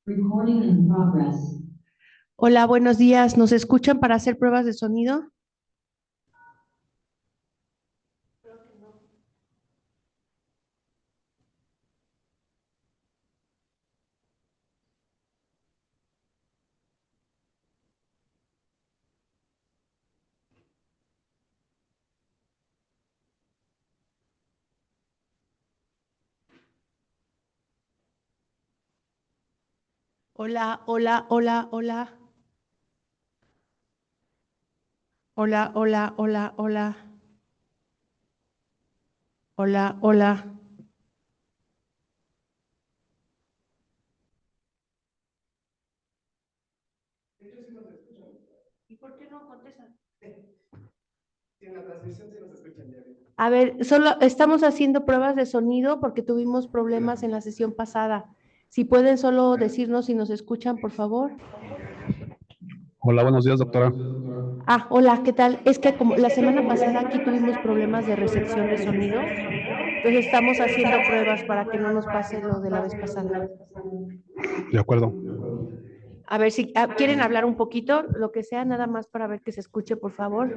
Recording in progress. Hola, buenos días. ¿Nos escuchan para hacer pruebas de sonido? Hola, hola, hola, hola. Hola, hola, hola, hola. Hola, hola. ¿Y por qué no contestan? Sí, en la transmisión sí nos escuchan ya bien. A ver, solo estamos haciendo pruebas de sonido porque tuvimos problemas en la sesión pasada. Si pueden solo decirnos si nos escuchan, por favor. Hola, buenos días, doctora. Ah, hola, ¿qué tal? Es que como la semana pasada aquí tuvimos problemas de recepción de sonido, entonces estamos haciendo pruebas para que no nos pase lo de la vez pasada. De acuerdo. A ver si quieren hablar un poquito, lo que sea, nada más para ver que se escuche, por favor.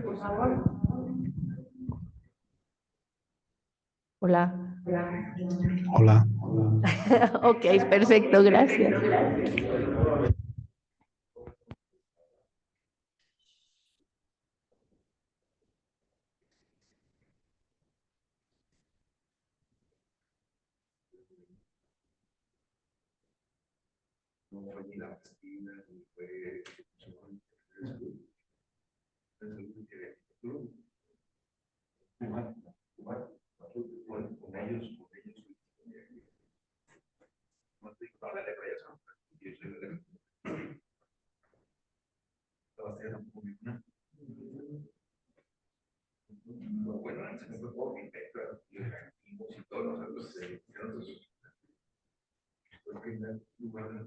Hola. Hola. Ok, perfecto, gracias. No fue ni la Cristina, ni fue con ellos. Bueno, se me fue por mi pecho y todos los otros el primer lugar de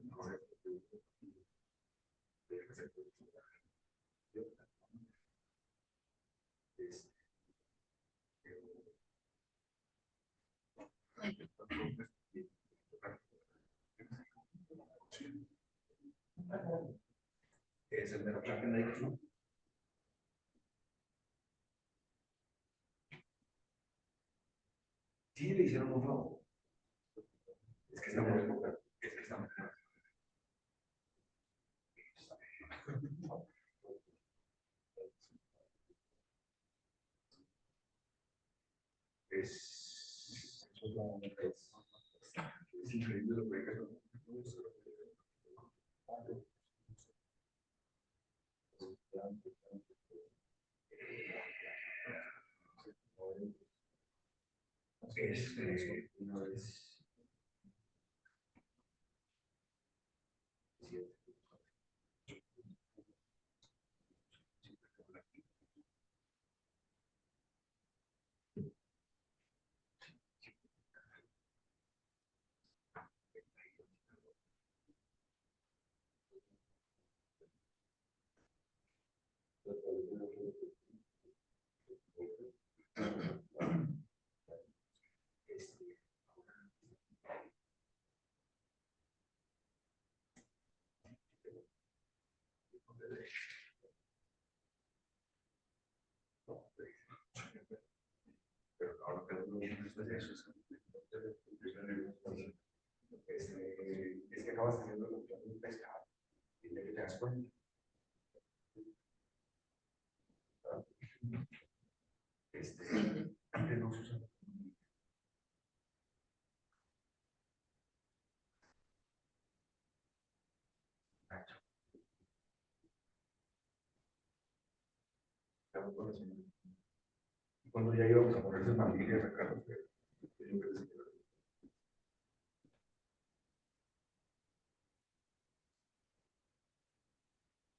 es el mero traje negro. Sí, le hicieron un favor. Es que estamos es increíble lo que hay que hacer. Una vez. Pero ahora que lo bien después de eso es que acabas teniendo un pescado y de que te das cuenta. Antes no se usaba. Cuando ya íbamos a ponerse en familia, acá,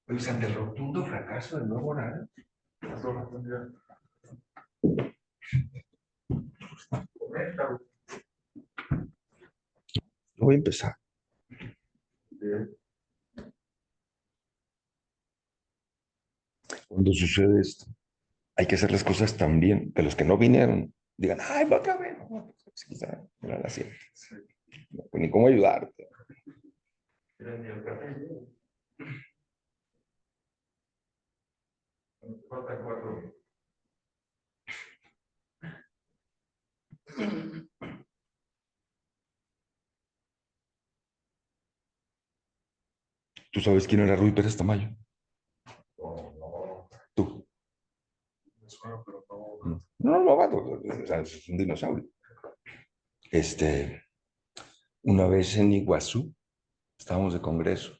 pues ante el rotundo fracaso del nuevo horario. Voy a empezar. Cuando sucede esto, hay que hacer las cosas tan bien que los que no vinieron digan, ay, va otra vez. No, pues, quizá, era la siguiente. No, pues, ni cómo ayudarte. ¿Tú sabes quién era Rui Pérez Tamayo? Tú. O sea, es un dinosaurio. Una vez en Iguazú, estábamos de congreso,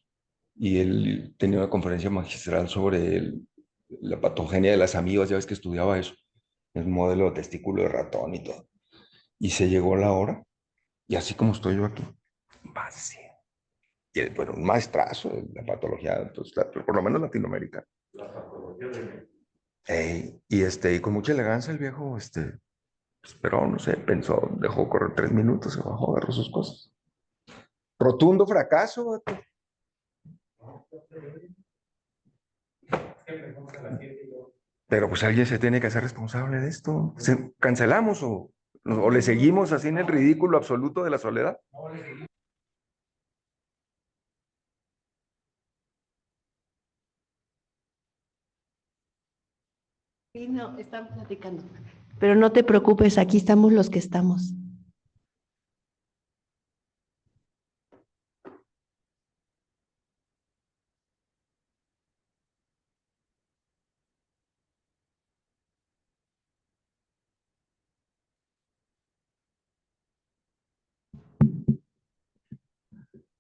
y él tenía una conferencia magistral sobre la patogenia de las amibas, ya ves que estudiaba eso, el modelo de testículo de ratón y todo. Y se llegó la hora, y así como estoy yo aquí, vacío. Y él, bueno, un maestrazo de la patología, pues, por lo menos latinoamericana. Y con mucha elegancia el viejo, esperó, no sé, pensó, dejó correr 3 minutos, se bajó, agarró sus cosas. Rotundo fracaso, vato. Pero pues alguien se tiene que hacer responsable de esto. ¿Cancelamos o le seguimos así en el ridículo absoluto de la soledad? Sí, no, están platicando. Pero no te preocupes, aquí estamos los que estamos.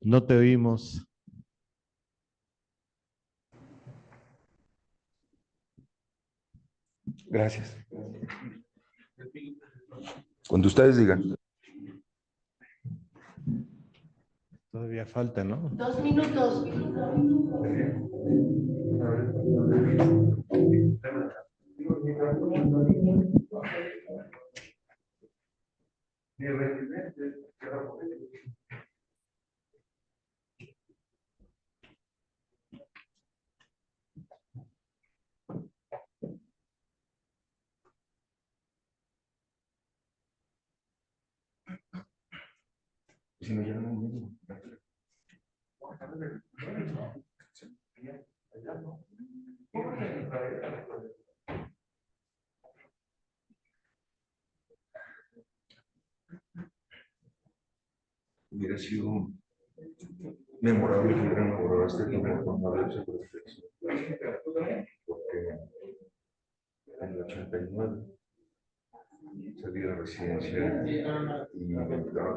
No te oímos. Gracias. Cuando ustedes digan. Todavía falta, ¿no? 2 minutos. Si no llegan al mismo. Hubiera sido memorable que hubieran logrado este tema con una de perfección. Porque en el 89 salí de la residencia y me invitaron a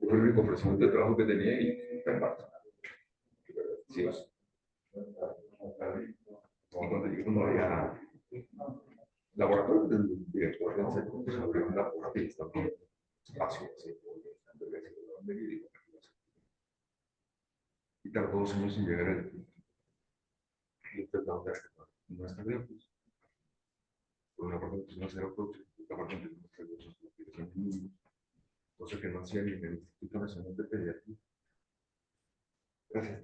fue el único ofrecimiento de trabajo que tenía y está en marcha. Sí, y cuando llegué no había laboratorio del director del centro, pues abrió un laboratorio y estaba en espacio. Y tardó 2 años en llegar el intentado de no está bien, pues. Por una parte, pues no se producción, la parte de los recursos de cosa que no hacía ni en el Instituto Nacional de Pediatría. Gracias.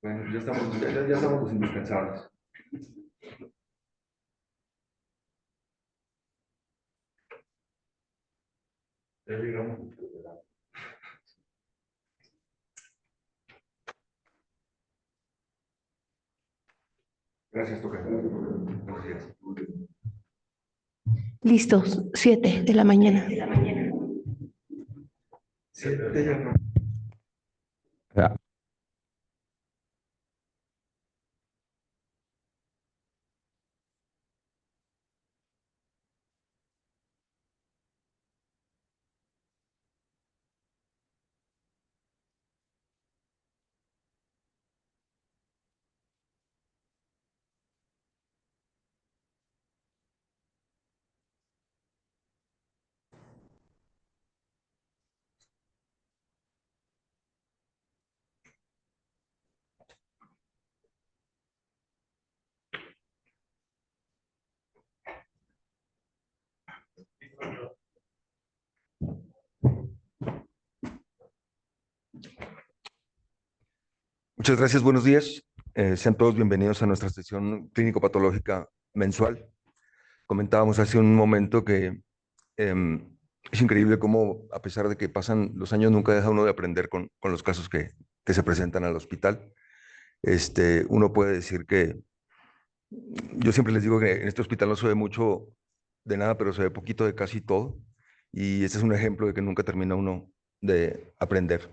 Bueno, ya estamos los indispensables. Ya llegamos. Gracias, Toca. Buenos días. Listos, 7 de la mañana. Sí, te llamo. Muchas gracias, buenos días. Sean todos bienvenidos a nuestra sesión clínico-patológica mensual. Comentábamos hace un momento que Es increíble cómo, a pesar de que pasan los años, nunca deja uno de aprender con los casos que se presentan al hospital. Uno puede decir que, yo siempre les digo que en este hospital no se ve mucho de nada, pero se ve poquito de casi todo. Y este es un ejemplo de que nunca termina uno de aprender.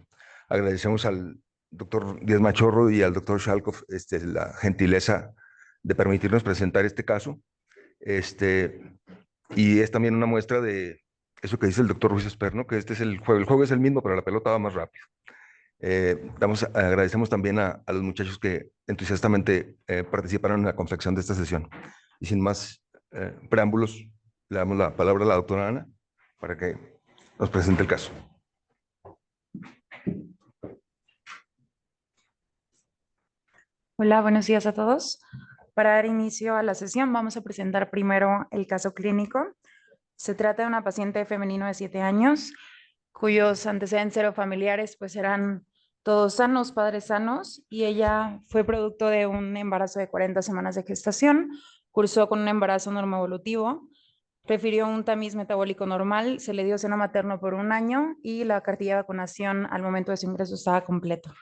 Agradecemos al doctor Díaz Machorro y al doctor Shalkov la gentileza de permitirnos presentar este caso. Y es también una muestra de eso que dice el doctor Ruiz Esperno, que este es el juego. El juego es el mismo, pero la pelota va más rápido. Agradecemos también a los muchachos que entusiastamente participaron en la confección de esta sesión. Y sin más preámbulos, le damos la palabra a la doctora Ana para que nos presente el caso. Hola, buenos días a todos. Para dar inicio a la sesión, vamos a presentar primero el caso clínico. Se trata de una paciente femenino de 7 años, cuyos antecedentes serofamiliares pues eran todos sanos, padres sanos, y ella fue producto de un embarazo de 40 semanas de gestación, cursó con un embarazo normoevolutivo, refirió un tamiz metabólico normal, se le dio seno materno por 1 año y la cartilla de vacunación al momento de su ingreso estaba completo.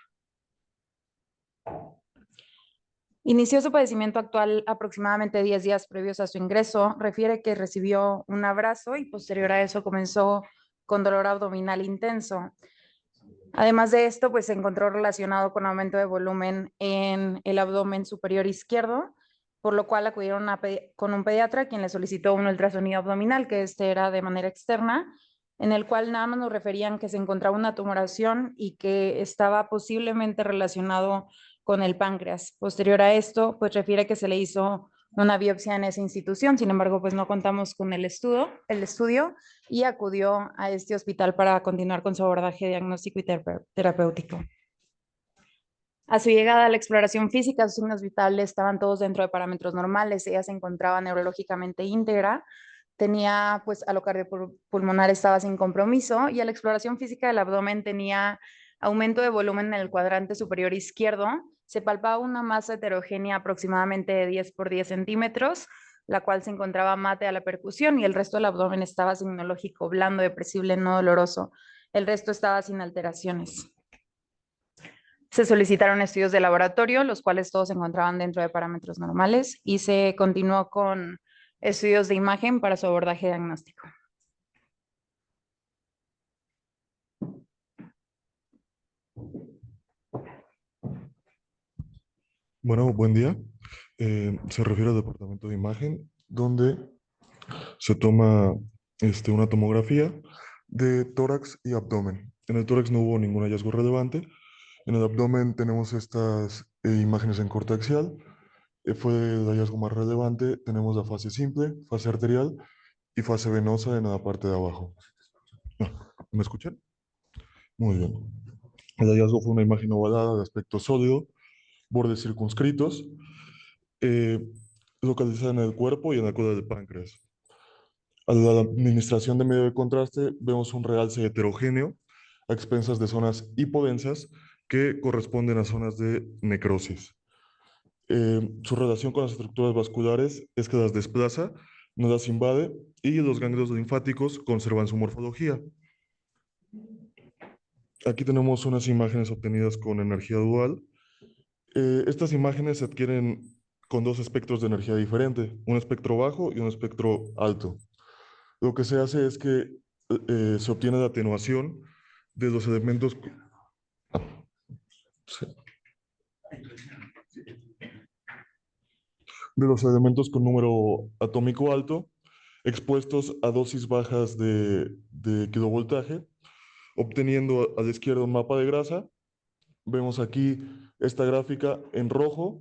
Inició su padecimiento actual aproximadamente 10 días previos a su ingreso. Refiere que recibió un abrazo y posterior a eso comenzó con dolor abdominal intenso. Además de esto, pues se encontró relacionado con aumento de volumen en el abdomen superior izquierdo, por lo cual acudieron con un pediatra quien le solicitó un ultrasonido abdominal, que era de manera externa, en el cual nada más nos referían que se encontraba una tumoración y que estaba posiblemente relacionado con el páncreas. Posterior a esto, pues refiere que se le hizo una biopsia en esa institución, sin embargo, pues no contamos con el estudio y acudió a este hospital para continuar con su abordaje diagnóstico y terapéutico. A su llegada a la exploración física, sus signos vitales estaban todos dentro de parámetros normales, ella se encontraba neurológicamente íntegra, tenía pues a lo cardiopulmonar estaba sin compromiso y a la exploración física del abdomen tenía aumento de volumen en el cuadrante superior izquierdo, se palpaba una masa heterogénea aproximadamente de 10 por 10 centímetros, la cual se encontraba mate a la percusión y el resto del abdomen estaba signológico, blando, depresible, no doloroso. El resto estaba sin alteraciones. Se solicitaron estudios de laboratorio, los cuales todos se encontraban dentro de parámetros normales y se continuó con estudios de imagen para su abordaje diagnóstico. Bueno, buen día. Se refiere al departamento de imagen, donde se toma una tomografía de tórax y abdomen. En el tórax no hubo ningún hallazgo relevante. En el abdomen tenemos estas imágenes en corte axial. Fue el hallazgo más relevante. Tenemos la fase simple, fase arterial y fase venosa en la parte de abajo. ¿Me escuchan? Muy bien. El hallazgo fue una imagen ovalada de aspecto sólido, bordes circunscritos, localizada en el cuerpo y en la cola del páncreas. A la administración de medio de contraste vemos un realce heterogéneo a expensas de zonas hipodensas que corresponden a zonas de necrosis. Su relación con las estructuras vasculares es que las desplaza, no las invade y los ganglios linfáticos conservan su morfología. Aquí tenemos unas imágenes obtenidas con energía dual. Estas imágenes se adquieren con 2 espectros de energía diferente, un espectro bajo y un espectro alto. Lo que se hace es que se obtiene la atenuación de los elementos. Sí. De los elementos con número atómico alto, expuestos a dosis bajas de kilovoltaje, obteniendo a la izquierda un mapa de grasa. Vemos aquí esta gráfica en rojo.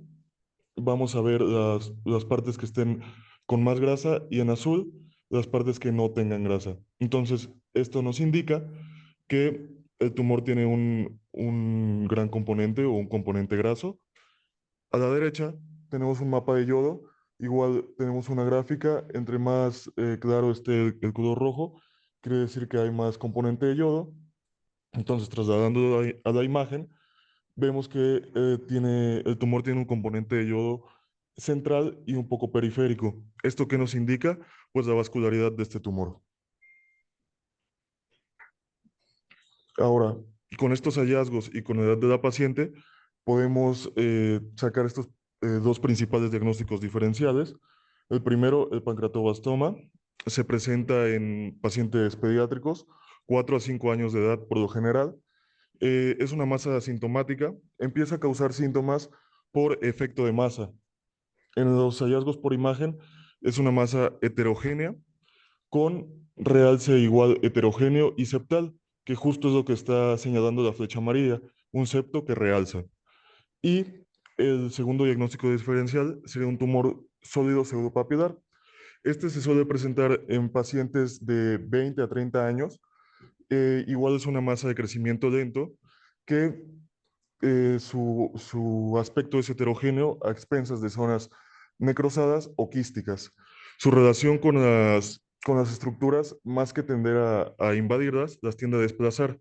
Vamos a ver las partes que estén con más grasa y en azul las partes que no tengan grasa. Entonces, esto nos indica que el tumor tiene un gran componente o un componente graso. A la derecha tenemos un mapa de yodo. Igual tenemos una gráfica. Entre más claro esté el color rojo, quiere decir que hay más componente de yodo. Entonces, trasladándolo a la imagen, vemos que el tumor tiene un componente de yodo central y un poco periférico. ¿Esto qué nos indica? Pues la vascularidad de este tumor. Ahora, con estos hallazgos y con la edad de la paciente, podemos sacar estos dos principales diagnósticos diferenciales. El primero, el pancreatobastoma, se presenta en pacientes pediátricos, 4 a 5 años de edad por lo general. Es una masa asintomática, empieza a causar síntomas por efecto de masa. En los hallazgos por imagen es una masa heterogénea con realce igual heterogéneo y septal, que justo es lo que está señalando la flecha amarilla, un septo que realza. Y el segundo diagnóstico diferencial sería un tumor sólido pseudopapilar. Este se suele presentar en pacientes de 20 a 30 años. Igual es una masa de crecimiento lento que su aspecto es heterogéneo a expensas de zonas necrosadas o quísticas. Su relación con las estructuras, más que tender a invadirlas, las tiende a desplazar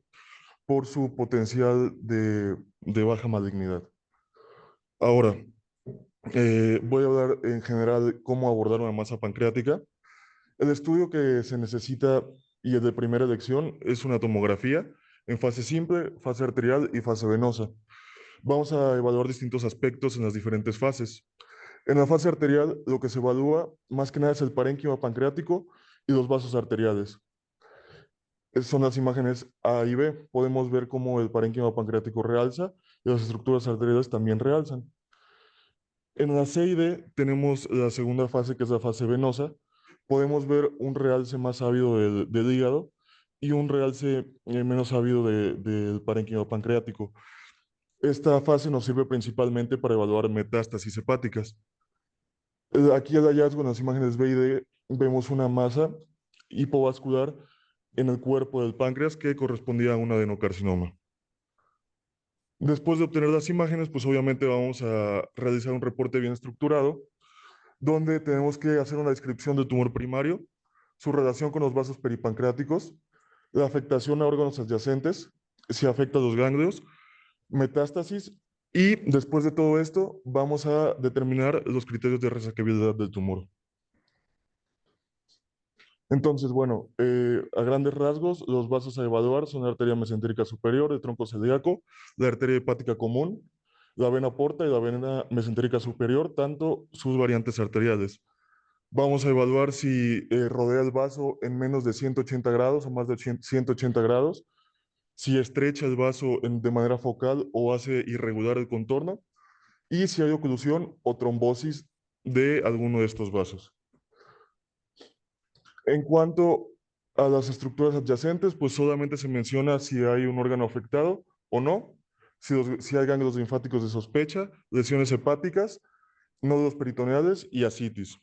por su potencial de baja malignidad. Ahora, voy a hablar en general cómo abordar una masa pancreática. El estudio que se necesita y el de primera elección es una tomografía en fase simple, fase arterial y fase venosa. Vamos a evaluar distintos aspectos en las diferentes fases. En la fase arterial, lo que se evalúa más que nada es el parénquima pancreático y los vasos arteriales. Esas son las imágenes A y B. Podemos ver cómo el parénquima pancreático realza y las estructuras arteriales también realzan. En la C y D tenemos la segunda fase, que es la fase venosa. Podemos ver un realce más ávido del hígado y un realce menos ávido del parénquima pancreático. Esta fase nos sirve principalmente para evaluar metástasis hepáticas. Aquí el hallazgo en las imágenes B y D vemos una masa hipovascular en el cuerpo del páncreas que correspondía a un adenocarcinoma. Después de obtener las imágenes, pues obviamente vamos a realizar un reporte bien estructurado, donde tenemos que hacer una descripción del tumor primario, su relación con los vasos peripancreáticos, la afectación a órganos adyacentes, si afecta a los ganglios, metástasis, y después de todo esto vamos a determinar los criterios de resecabilidad del tumor. Entonces, bueno, a grandes rasgos, los vasos a evaluar son la arteria mesentérica superior, el tronco celíaco, la arteria hepática común, la vena porta y la vena mesentérica superior, tanto sus variantes arteriales. Vamos a evaluar si rodea el vaso en menos de 180 grados o más de 180 grados, si estrecha el vaso de manera focal o hace irregular el contorno, y si hay oclusión o trombosis de alguno de estos vasos. En cuanto a las estructuras adyacentes, pues solamente se menciona si hay un órgano afectado o no, si hay ganglios linfáticos de sospecha, lesiones hepáticas, nódulos peritoneales y ascitis.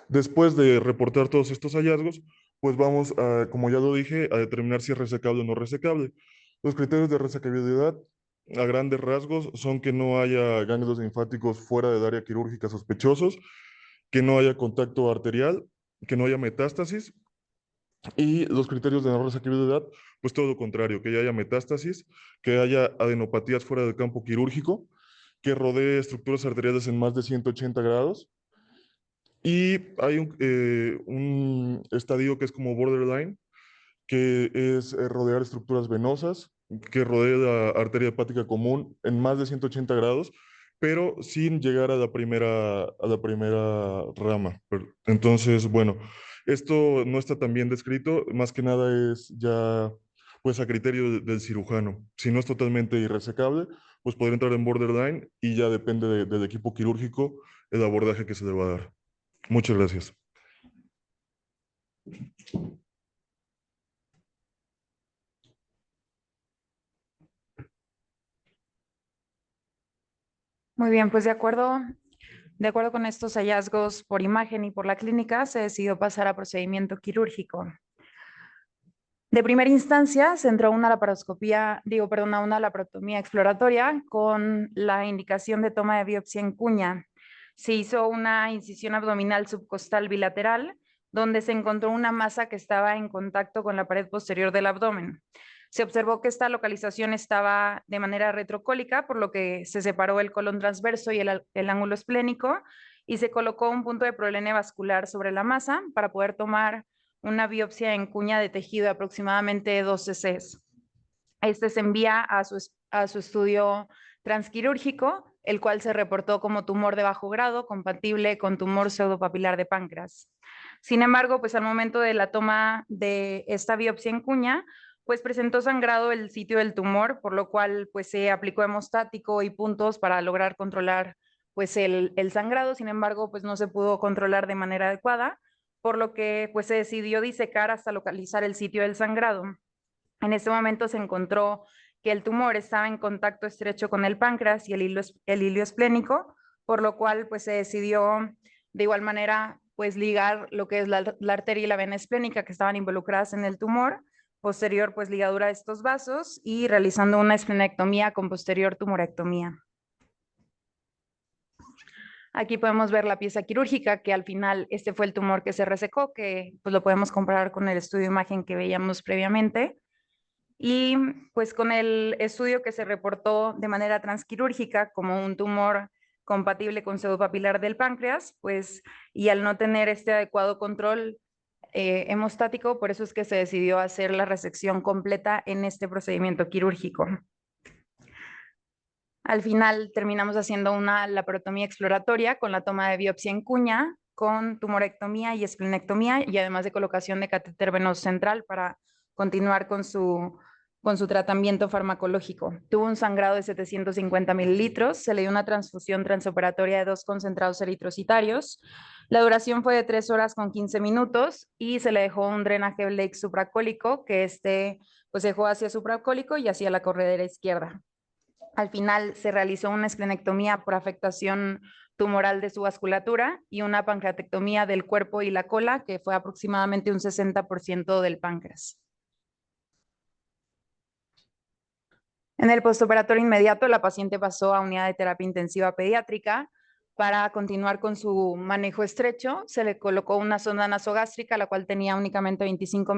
Después de reportar todos estos hallazgos, pues vamos a, como ya lo dije, a determinar si es resecable o no resecable. Los criterios de resecabilidad, a grandes rasgos, son que no haya ganglios linfáticos fuera del área quirúrgica sospechosos, que no haya contacto arterial, que no haya metástasis. Y los criterios de no resecabilidad, pues todo lo contrario, que ya haya metástasis, que haya adenopatías fuera del campo quirúrgico, que rodee estructuras arteriales en más de 180 grados. Y hay un estadio que es como borderline, que es rodear estructuras venosas, que rodee la arteria hepática común en más de 180 grados, pero sin llegar a la primera rama. Entonces, bueno, esto no está tan bien descrito, más que nada es ya pues a criterio del cirujano. Si no es totalmente irresecable, pues podría entrar en borderline y ya depende del equipo quirúrgico el abordaje que se le va a dar. Muchas gracias. Muy bien, pues de acuerdo con estos hallazgos por imagen y por la clínica, se decidió pasar a procedimiento quirúrgico. De primera instancia, se entró a una a una laparotomía exploratoria con la indicación de toma de biopsia en cuña. Se hizo una incisión abdominal subcostal bilateral, donde se encontró una masa que estaba en contacto con la pared posterior del abdomen. Se observó que esta localización estaba de manera retrocólica, por lo que se separó el colon transverso y el ángulo esplénico, y se colocó un punto de prolene vascular sobre la masa para poder tomar una biopsia en cuña de tejido de aproximadamente 2 cc. Este se envía a su estudio transquirúrgico, el cual se reportó como tumor de bajo grado, compatible con tumor pseudopapilar de páncreas. Sin embargo, pues al momento de la toma de esta biopsia en cuña, pues presentó sangrado el sitio del tumor, por lo cual pues se aplicó hemostático y puntos para lograr controlar pues el sangrado. Sin embargo, pues no se pudo controlar de manera adecuada, por lo que pues se decidió disecar hasta localizar el sitio del sangrado. En ese momento se encontró que el tumor estaba en contacto estrecho con el páncreas y el hilio esplénico, por lo cual pues se decidió de igual manera pues ligar lo que es la arteria y la vena esplénica que estaban involucradas en el tumor, posterior pues ligadura de estos vasos y realizando una esplenectomía con posterior tumorectomía. Aquí podemos ver la pieza quirúrgica, que al final este fue el tumor que se resecó, que pues lo podemos comparar con el estudio de imagen que veíamos previamente. Y pues con el estudio que se reportó de manera transquirúrgica como un tumor compatible con pseudopapilar del páncreas, pues y al no tener este adecuado control hemostático, por eso es que se decidió hacer la resección completa en este procedimiento quirúrgico. Al final terminamos haciendo una laparotomía exploratoria con la toma de biopsia en cuña, con tumorectomía y esplenectomía y además de colocación de catéter venoso central para continuar con su tratamiento farmacológico. Tuvo un sangrado de 750 mililitros, se le dio una transfusión transoperatoria de 2 concentrados eritrocitarios. La duración fue de 3 horas con 15 minutos y se le dejó un drenaje Blake supracólico, que pues dejó hacia supracólico y hacia la corredera izquierda. Al final se realizó una esplenectomía por afectación tumoral de su vasculatura y una pancreatectomía del cuerpo y la cola, que fue aproximadamente un 60% del páncreas. En el postoperatorio inmediato, la paciente pasó a unidad de terapia intensiva pediátrica. Para continuar con su manejo estrecho, se le colocó una sonda nasogástrica, la cual tenía únicamente 25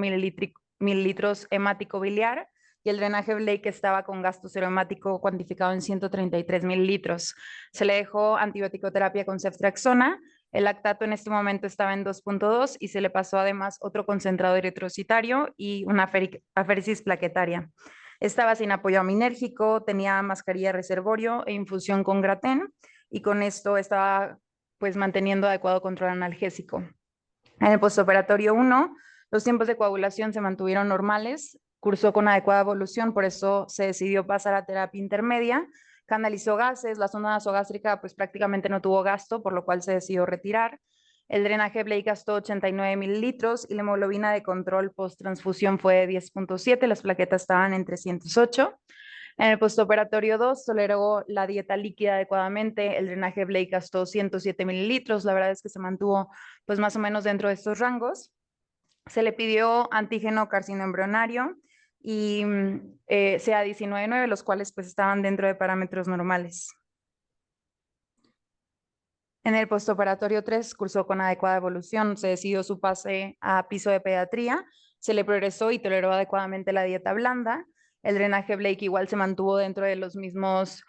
mililitros hemático biliar, y el drenaje Blake estaba con gasto serohemático cuantificado en 133 mililitros. Se le dejó antibiótico-terapia con ceftriaxona. El lactato en este momento estaba en 2.2 y se le pasó además otro concentrado eritrocitario y una aféresis plaquetaria. Estaba sin apoyo aminérgico, tenía mascarilla reservorio e infusión con Gratén, y con esto estaba pues manteniendo adecuado control analgésico. En el postoperatorio 1, los tiempos de coagulación se mantuvieron normales, cursó con adecuada evolución, por eso se decidió pasar a terapia intermedia, canalizó gases, la sonda nasogástrica pues prácticamente no tuvo gasto, por lo cual se decidió retirar. El drenaje Blake gastó 89 mililitros y la hemoglobina de control post-transfusión fue de 10.7, las plaquetas estaban en 308. En el postoperatorio 2 toleró la dieta líquida adecuadamente, el drenaje Blake gastó 107 mililitros, la verdad es que se mantuvo pues más o menos dentro de estos rangos. Se le pidió antígeno carcinoembrionario y CA19-9, los cuales pues estaban dentro de parámetros normales. En el postoperatorio 3 cursó con adecuada evolución, se decidió su pase a piso de pediatría, se le progresó y toleró adecuadamente la dieta blanda. El drenaje Blake igual se mantuvo dentro de los mismos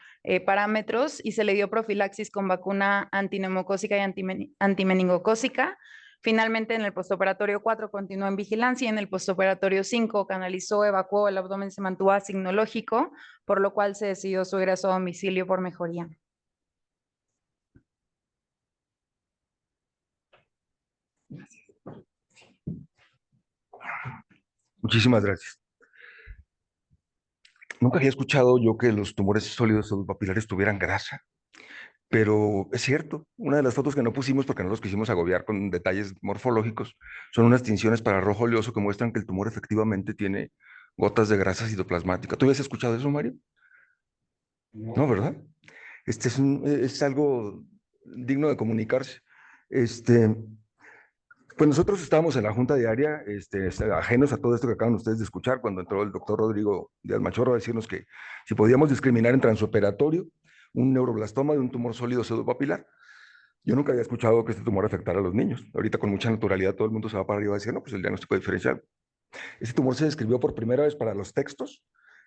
parámetros y se le dio profilaxis con vacuna antineumocócica y antimeningocócica. Finalmente, en el postoperatorio 4 continuó en vigilancia y en el postoperatorio 5 canalizó, evacuó, el abdomen se mantuvo asignológico, por lo cual se decidió su ingreso a domicilio por mejoría. Muchísimas gracias. Nunca había escuchado yo que los tumores sólidos pseudopapilares tuvieran grasa, pero es cierto. Una de las fotos que no pusimos porque no los quisimos agobiar con detalles morfológicos son unas tinciones para rojo oleoso que muestran que el tumor efectivamente tiene gotas de grasa citoplasmática. ¿Tú habías escuchado eso, Mario? No, ¿verdad? Este es algo digno de comunicarse. Pues nosotros estábamos en la junta diaria, ajenos a todo esto que acaban ustedes de escuchar, cuando entró el doctor Rodrigo de Almachorro a decirnos que si podíamos discriminar en transoperatorio un neuroblastoma de un tumor sólido pseudopapilar. Yo nunca había escuchado que este tumor afectara a los niños. Ahorita con mucha naturalidad todo el mundo se va para arriba y decir, no, pues el diagnóstico diferencial. Este tumor se describió por primera vez para los textos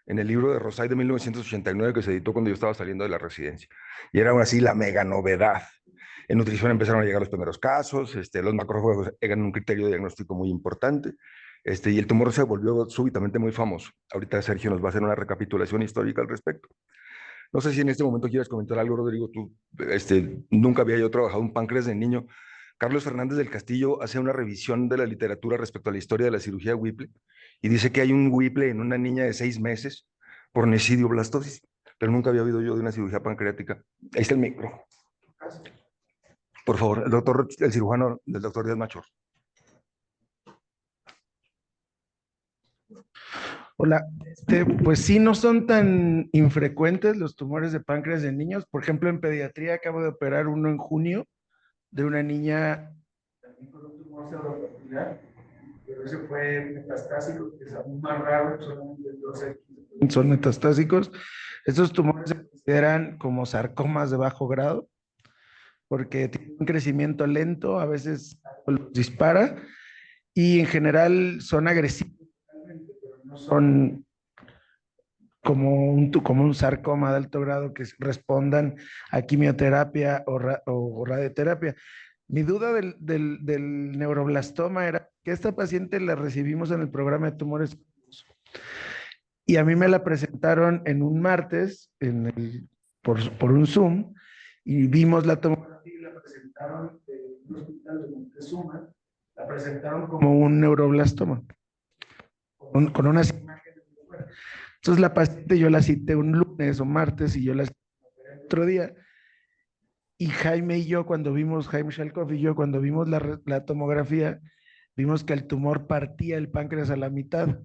en el libro de Rosay de 1989 que se editó cuando yo estaba saliendo de la residencia. Y era aún así la mega novedad. En nutrición empezaron a llegar los primeros casos, los macrófagos eran un criterio de diagnóstico muy importante, y el tumor se volvió súbitamente muy famoso. Ahorita Sergio nos va a hacer una recapitulación histórica al respecto. No sé si en este momento quieres comentar algo, Rodrigo. Tú, nunca había yo trabajado un páncreas de niño. Carlos Fernández del Castillo hace una revisión de la literatura respecto a la historia de la cirugía de Whipple y dice que hay un Whipple en una niña de 6 meses por necidioblastosis, pero nunca había oído yo de una cirugía pancreática. Ahí está el micro. Por favor, el cirujano del doctor Díaz Machor. Hola, pues sí, no son tan infrecuentes los tumores de páncreas en niños. Por ejemplo, en pediatría acabo de operar uno en junio de una niña también con un tumor cerebropapilar, pero ese fue metastásico, que es aún más raro, solamente el 12% son metastásicos. Estos tumores se consideran como sarcomas de bajo grado, porque tienen un crecimiento lento, a veces los dispara, y en general son agresivos, pero no son como un sarcoma de alto grado que respondan a quimioterapia o radioterapia. Mi duda del neuroblastoma era que esta paciente la recibimos en el programa de tumores y a mí me la presentaron en un martes por un Zoom y vimos la tomografía y la presentaron en un hospital de Montezuma, la presentaron como un neuroblastoma con unas imágenes muy buenas. Entonces la paciente yo la cité un lunes o martes y yo la cité otro día. Y Jaime y yo, Jaime Shalkov y yo, cuando vimos la tomografía, vimos que el tumor partía el páncreas a la mitad,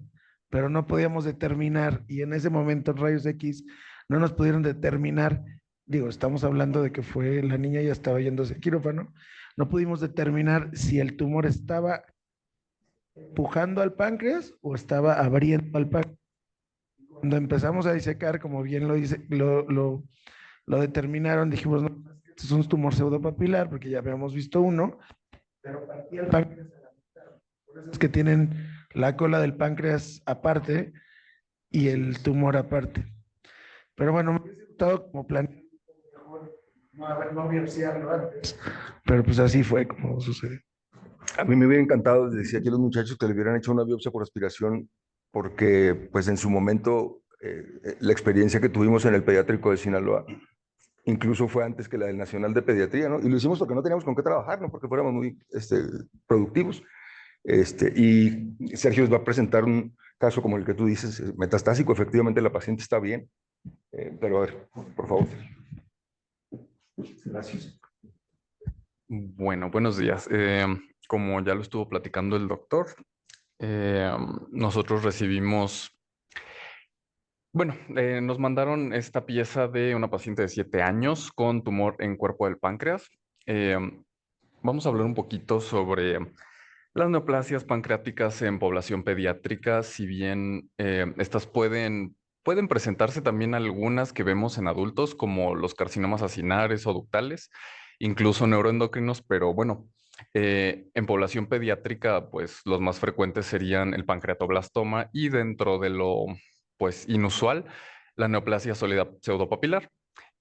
pero no podíamos determinar, y en ese momento en rayos X no nos pudieron determinar, digo, estamos hablando de que la niña ya estaba yéndose a quirófano, no pudimos determinar si el tumor estaba empujando al páncreas o estaba abriendo al páncreas. Cuando empezamos a disecar, como bien lo determinaron, dijimos, no, este es un tumor pseudopapilar, porque ya habíamos visto uno, pero partía el páncreas a la mitad. Por eso es que tienen la cola del páncreas aparte y el tumor aparte. Pero bueno, me hubiese gustado como planear no biopsiarlo antes, pero pues así fue como sucedió. A mí me hubiera encantado, les decía aquí a los muchachos, que le hubieran hecho una biopsia por aspiración, porque pues en su momento la experiencia que tuvimos en el pediátrico de Sinaloa incluso fue antes que la del Nacional de Pediatría, ¿no? Y lo hicimos porque no teníamos con qué trabajar, no porque fuéramos muy productivos. Y Sergio les va a presentar un caso como el que tú dices, metastásico. Efectivamente la paciente está bien, pero a ver, por favor. Gracias. Bueno, buenos días. Como ya lo estuvo platicando el doctor, nosotros recibimos, nos mandaron esta pieza de una paciente de 7 años con tumor en cuerpo del páncreas. Vamos a hablar un poquito sobre las neoplasias pancreáticas en población pediátrica. Si bien estas pueden presentarse también algunas que vemos en adultos, como los carcinomas acinares o ductales, incluso neuroendocrinos, pero bueno, en población pediátrica, pues los más frecuentes serían el pancreatoblastoma y dentro de lo, pues, inusual, la neoplasia sólida pseudopapilar.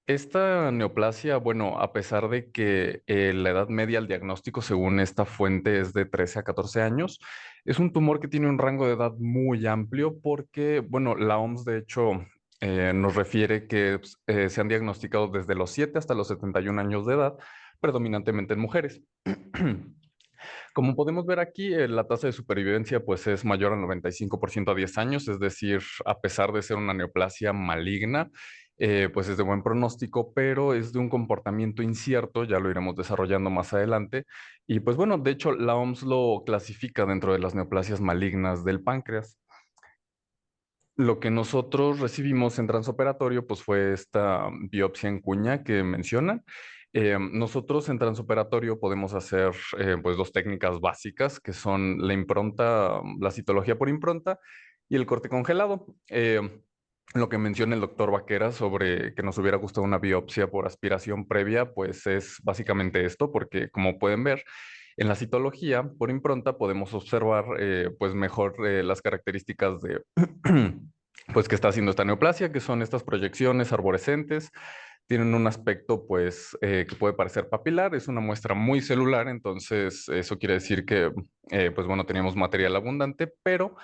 Esta neoplasia, bueno, a pesar de que la edad media al diagnóstico, según esta fuente, es de 13 a 14 años, es un tumor que tiene un rango de edad muy amplio porque, bueno, la OMS de hecho nos refiere que se han diagnosticado desde los 7 hasta los 71 años de edad, predominantemente en mujeres. Como podemos ver aquí, la tasa de supervivencia pues es mayor al 95% a 10 años, es decir, a pesar de ser una neoplasia maligna, pues es de buen pronóstico, pero es de un comportamiento incierto, ya lo iremos desarrollando más adelante. Y pues bueno, de hecho la OMS lo clasifica dentro de las neoplasias malignas del páncreas. Lo que nosotros recibimos en transoperatorio pues fue esta biopsia en cuña que mencionan. Nosotros en transoperatorio podemos hacer pues 2 técnicas básicas que son la impronta, la citología por impronta y el corte congelado. Lo que menciona el doctor Vaquera sobre que nos hubiera gustado una biopsia por aspiración previa, pues es básicamente esto, porque como pueden ver, en la citología por impronta podemos observar pues mejor las características de pues que está haciendo esta neoplasia, que son estas proyecciones arborescentes, tienen un aspecto pues que puede parecer papilar, es una muestra muy celular, entonces eso quiere decir que pues bueno, teníamos material abundante, pero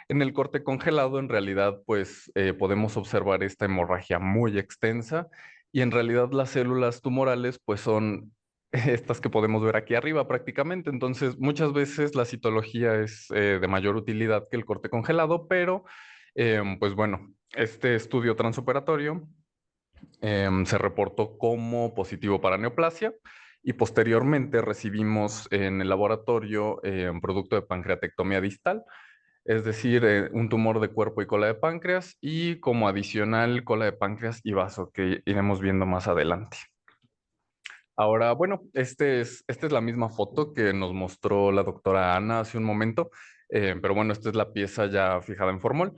en el corte congelado en realidad pues podemos observar esta hemorragia muy extensa y en realidad las células tumorales pues son estas que podemos ver aquí arriba prácticamente. Entonces, muchas veces la citología es de mayor utilidad que el corte congelado, pero pues bueno, este estudio transoperatorio se reportó como positivo para neoplasia y posteriormente recibimos en el laboratorio un producto de pancreatectomía distal, es decir, un tumor de cuerpo y cola de páncreas y como adicional cola de páncreas y vaso que iremos viendo más adelante. Ahora, bueno, esta es la misma foto que nos mostró la doctora Ana hace un momento, pero bueno, esta es la pieza ya fijada en formol.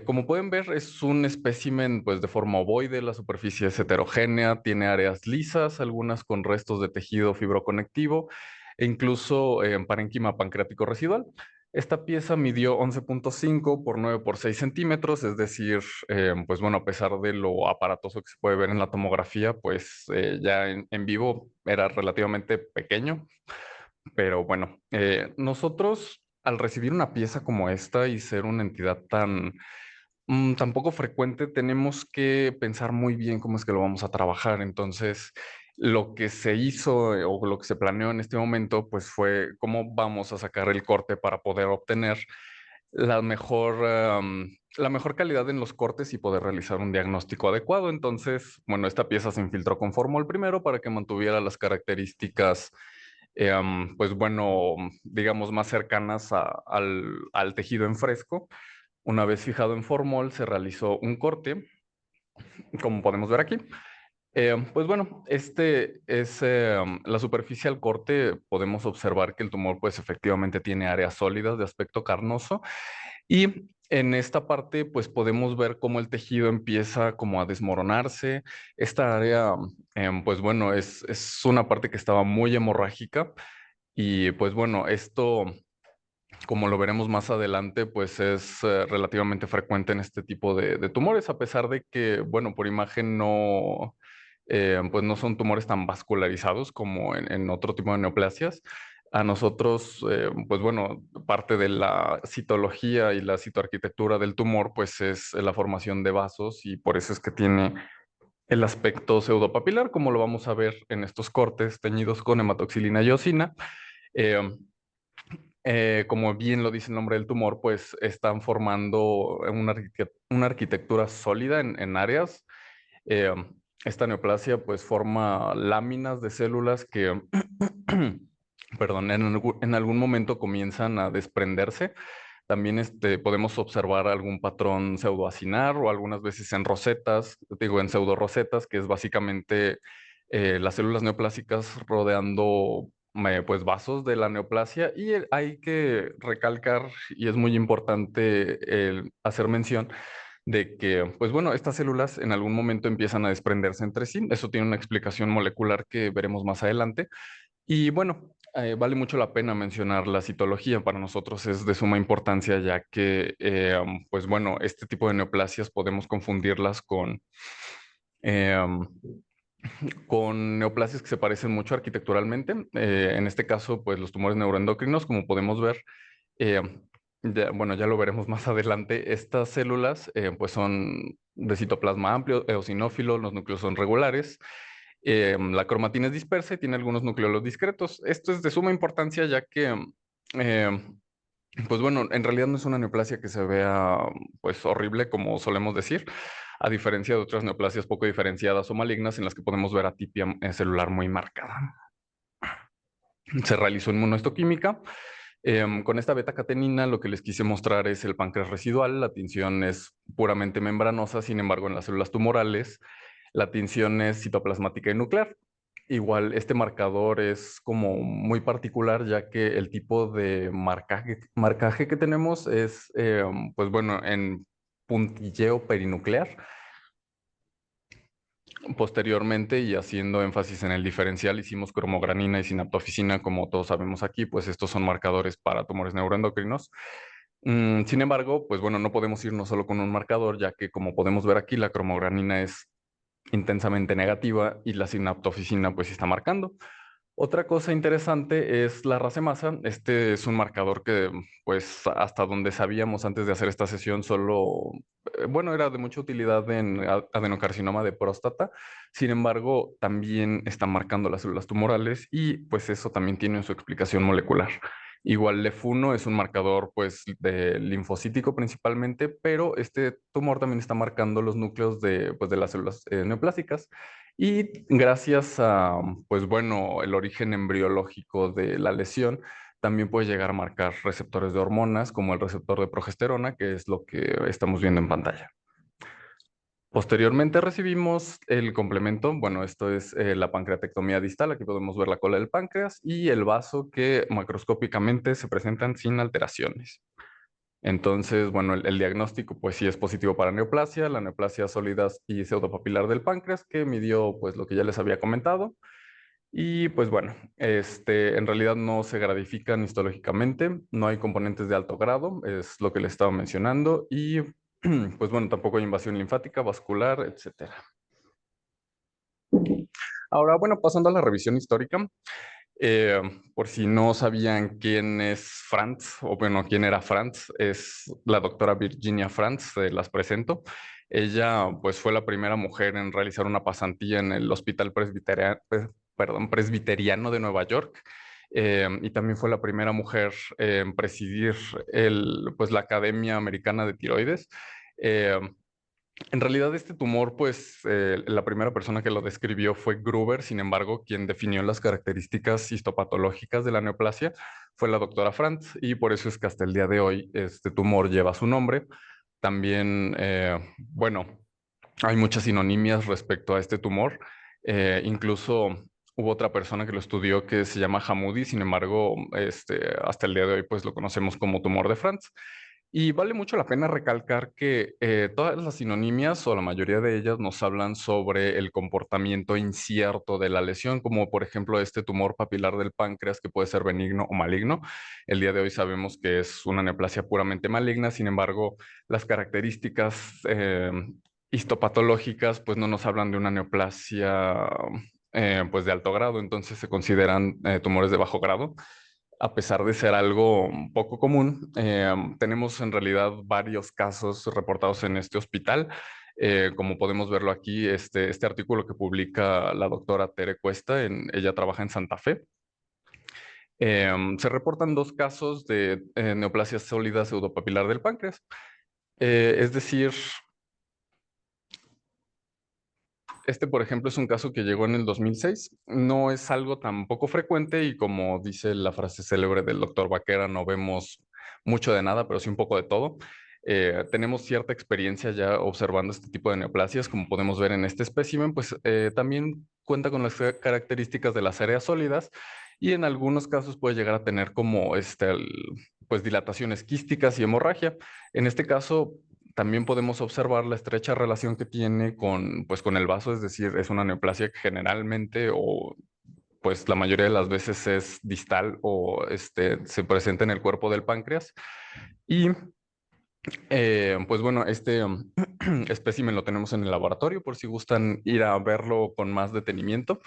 Como pueden ver, es un espécimen pues, de forma ovoide, la superficie es heterogénea, tiene áreas lisas, algunas con restos de tejido fibroconectivo e incluso parénquima pancreático residual. Esta pieza midió 11.5 por 9 por 6 centímetros, es decir, pues bueno, a pesar de lo aparatoso que se puede ver en la tomografía, pues ya en vivo era relativamente pequeño. Pero bueno, nosotros al recibir una pieza como esta y ser una entidad tan poco frecuente, tenemos que pensar muy bien cómo es que lo vamos a trabajar. Entonces, lo que se hizo o lo que se planeó en este momento, pues fue cómo vamos a sacar el corte para poder obtener la la mejor calidad en los cortes y poder realizar un diagnóstico adecuado. Entonces, bueno, esta pieza se infiltró con formol primero para que mantuviera las características, pues bueno, digamos, más cercanas al tejido en fresco. Una vez fijado en formol, se realizó un corte, como podemos ver aquí. Pues bueno, este es la superficie al corte. Podemos observar que el tumor pues efectivamente tiene áreas sólidas de aspecto carnoso y en esta parte pues podemos ver cómo el tejido empieza como a desmoronarse. Esta área pues bueno es una parte que estaba muy hemorrágica y pues bueno, esto como lo veremos más adelante, pues es relativamente frecuente en este tipo de tumores, a pesar de que, bueno, por imagen no, pues no son tumores tan vascularizados como en otro tipo de neoplasias. A nosotros, pues bueno, parte de la citología y la citoarquitectura del tumor, pues es la formación de vasos y por eso es que tiene el aspecto pseudopapilar, como lo vamos a ver en estos cortes teñidos con hematoxilina y eosina. Eh, como bien lo dice el nombre del tumor, pues están formando una arquitectura sólida en áreas. Eh, esta neoplasia pues forma láminas de células que, perdón, en algún momento comienzan a desprenderse. También podemos observar algún patrón pseudoacinar o algunas veces en rosetas, digo en pseudorosetas, que es básicamente las células neoplásicas rodeando pues vasos de la neoplasia y hay que recalcar y es muy importante hacer mención de que, pues bueno, estas células en algún momento empiezan a desprenderse entre sí. Eso tiene una explicación molecular que veremos más adelante. Y bueno, vale mucho la pena mencionar la citología. Para nosotros es de suma importancia ya que, pues bueno, este tipo de neoplasias podemos confundirlas em, con neoplasias que se parecen mucho arquitecturalmente. En este caso, pues los tumores neuroendocrinos, como podemos ver, eh, bueno, ya lo veremos más adelante, estas células pues son de citoplasma amplio, eosinófilo, los núcleos son regulares, la cromatina es dispersa y tiene algunos nucleolos discretos. Esto es de suma importancia ya que, eh, pues bueno, en realidad no es una neoplasia que se vea pues horrible como solemos decir, a diferencia de otras neoplasias poco diferenciadas o malignas en las que podemos ver atipia celular muy marcada. Se realizó inmunohistoquímica. Con esta beta-catenina lo que les quise mostrar es el páncreas residual. La tinción es puramente membranosa, sin embargo en las células tumorales la tinción es citoplasmática y nuclear. Igual este marcador es como muy particular ya que el tipo de marcaje que tenemos es, pues bueno, en puntilleo perinuclear. Posteriormente, y haciendo énfasis en el diferencial, hicimos cromogranina y sinaptofisina, como todos sabemos aquí, pues estos son marcadores para tumores neuroendocrinos. Sin embargo, pues bueno, no podemos irnos solo con un marcador, ya que como podemos ver aquí, la cromogranina es intensamente negativa y la sinaptofisina pues sí está marcando. Otra cosa interesante es la racemasa. Este es un marcador que, pues, hasta donde sabíamos antes de hacer esta sesión, solo, bueno, era de mucha utilidad en adenocarcinoma de próstata. Sin embargo, también está marcando las células tumorales y, pues, eso también tiene su explicación molecular. Igual LEF1 es un marcador, pues, de linfocítico principalmente, pero este tumor también está marcando los núcleos de, pues, de las células neoplásicas. Y gracias a, pues bueno, el origen embriológico de la lesión, también puede llegar a marcar receptores de hormonas, como el receptor de progesterona, que es lo que estamos viendo en pantalla. Posteriormente recibimos el complemento, bueno, esto es la pancreatectomía distal, aquí podemos ver la cola del páncreas y el vaso que macroscópicamente se presentan sin alteraciones. Entonces, bueno, el diagnóstico pues sí es positivo para neoplasia, la neoplasia sólida y pseudopapilar del páncreas, que midió pues lo que ya les había comentado. Y pues bueno, en realidad no se gradifican histológicamente, no hay componentes de alto grado, es lo que les estaba mencionando, y pues bueno, tampoco hay invasión linfática, vascular, etcétera. Ahora, bueno, pasando a la revisión histórica, por si no sabían quién es Franz, o bueno, quién era Franz, es la doctora Virginia Franz, se las presento. Ella, pues, fue la primera mujer en realizar una pasantía en el Hospital Presbiteriano de Nueva York. Y también fue la primera mujer en presidir pues, la Academia Americana de Tiroides. Eh, en realidad este tumor, pues la primera persona que lo describió fue Gruber. Sin embargo, quien definió las características histopatológicas de la neoplasia fue la doctora Franz, y por eso es que hasta el día de hoy este tumor lleva su nombre. También, bueno, hay muchas sinonimias respecto a este tumor. Incluso hubo otra persona que lo estudió que se llama Hamoudi. Sin embargo, hasta el día de hoy pues lo conocemos como tumor de Franz. Y vale mucho la pena recalcar que todas las sinonimias, o la mayoría de ellas, nos hablan sobre el comportamiento incierto de la lesión, como por ejemplo este tumor papilar del páncreas, que puede ser benigno o maligno. El día de hoy sabemos que es una neoplasia puramente maligna. Sin embargo, las características histopatológicas pues no nos hablan de una neoplasia pues de alto grado, entonces se consideran tumores de bajo grado. A pesar de ser algo poco común, tenemos en realidad varios casos reportados en este hospital. Como podemos verlo aquí, este artículo que publica la doctora Tere Cuesta, ella trabaja en Santa Fe. Se reportan 2 casos de neoplasia sólida pseudopapilar del páncreas. Es decir, por ejemplo, es un caso que llegó en el 2006. No es algo tan poco frecuente y, como dice la frase célebre del doctor Vaquera, no vemos mucho de nada, pero sí un poco de todo. Tenemos cierta experiencia ya observando este tipo de neoplasias, como podemos ver en este espécimen, pues también cuenta con las características de las áreas sólidas, y en algunos casos puede llegar a tener como pues dilataciones quísticas y hemorragia. En este caso, también podemos observar la estrecha relación que tiene pues, con el vaso, es decir, es una neoplasia que generalmente, o pues la mayoría de las veces, es distal o se presenta en el cuerpo del páncreas. Y pues bueno, espécimen lo tenemos en el laboratorio por si gustan ir a verlo con más detenimiento.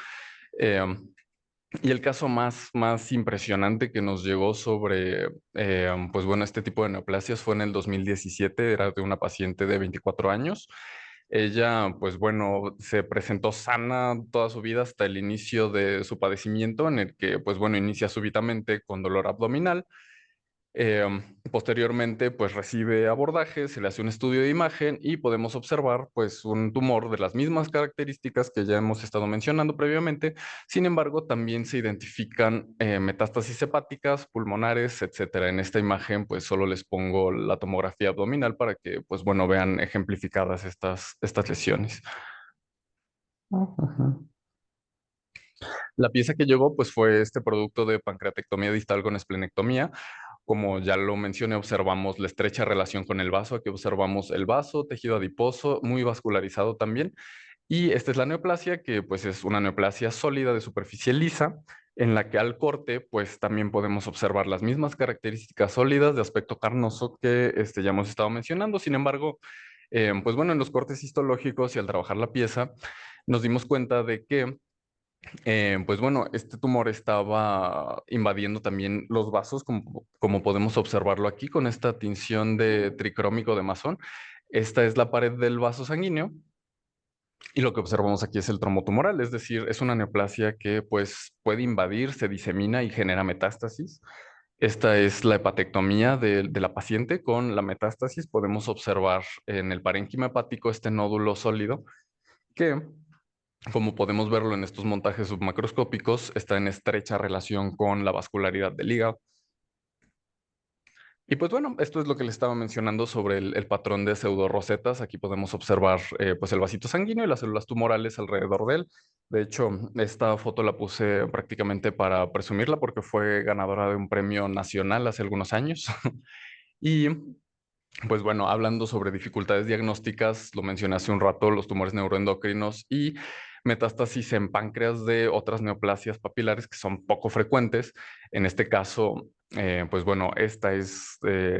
Y el caso más impresionante que nos llegó sobre, pues bueno, este tipo de neoplasias fue en el 2017, era de una paciente de 24 años. Ella, pues bueno, se presentó sana toda su vida hasta el inicio de su padecimiento, en el que, pues bueno, inicia súbitamente con dolor abdominal. Posteriormente, pues recibe abordaje, se le hace un estudio de imagen y podemos observar pues un tumor de las mismas características que ya hemos estado mencionando previamente. Sin embargo, también se identifican metástasis hepáticas, pulmonares, etcétera. En esta imagen pues solo les pongo la tomografía abdominal para que pues bueno vean ejemplificadas estas lesiones. La pieza que llegó pues fue este producto de pancreatectomía distal con esplenectomía. Como ya lo mencioné, observamos la estrecha relación con el vaso. Aquí observamos el vaso, tejido adiposo, muy vascularizado también. Y esta es la neoplasia, que pues es una neoplasia sólida de superficie lisa, en la que al corte pues también podemos observar las mismas características sólidas de aspecto carnoso que ya hemos estado mencionando. Sin embargo, pues bueno, en los cortes histológicos y al trabajar la pieza, nos dimos cuenta de que pues bueno, este tumor estaba invadiendo también los vasos, como podemos observarlo aquí con esta tinción de tricrómico de Masson. Esta es la pared del vaso sanguíneo y lo que observamos aquí es el trombo tumoral, es decir, es una neoplasia que pues puede invadir, se disemina y genera metástasis. Esta es la hepatectomía de la paciente con la metástasis. Podemos observar en el parénquima hepático este nódulo sólido que, como podemos verlo en estos montajes submacroscópicos, está en estrecha relación con la vascularidad del hígado. Y pues bueno, esto es lo que les estaba mencionando sobre el patrón de pseudorosetas. Aquí podemos observar pues el vasito sanguíneo y las células tumorales alrededor de él. De hecho, esta foto la puse prácticamente para presumirla porque fue ganadora de un premio nacional hace algunos años. Y pues bueno, hablando sobre dificultades diagnósticas, lo mencioné hace un rato, los tumores neuroendocrinos y metástasis en páncreas de otras neoplasias papilares que son poco frecuentes. En este caso, pues bueno, esta es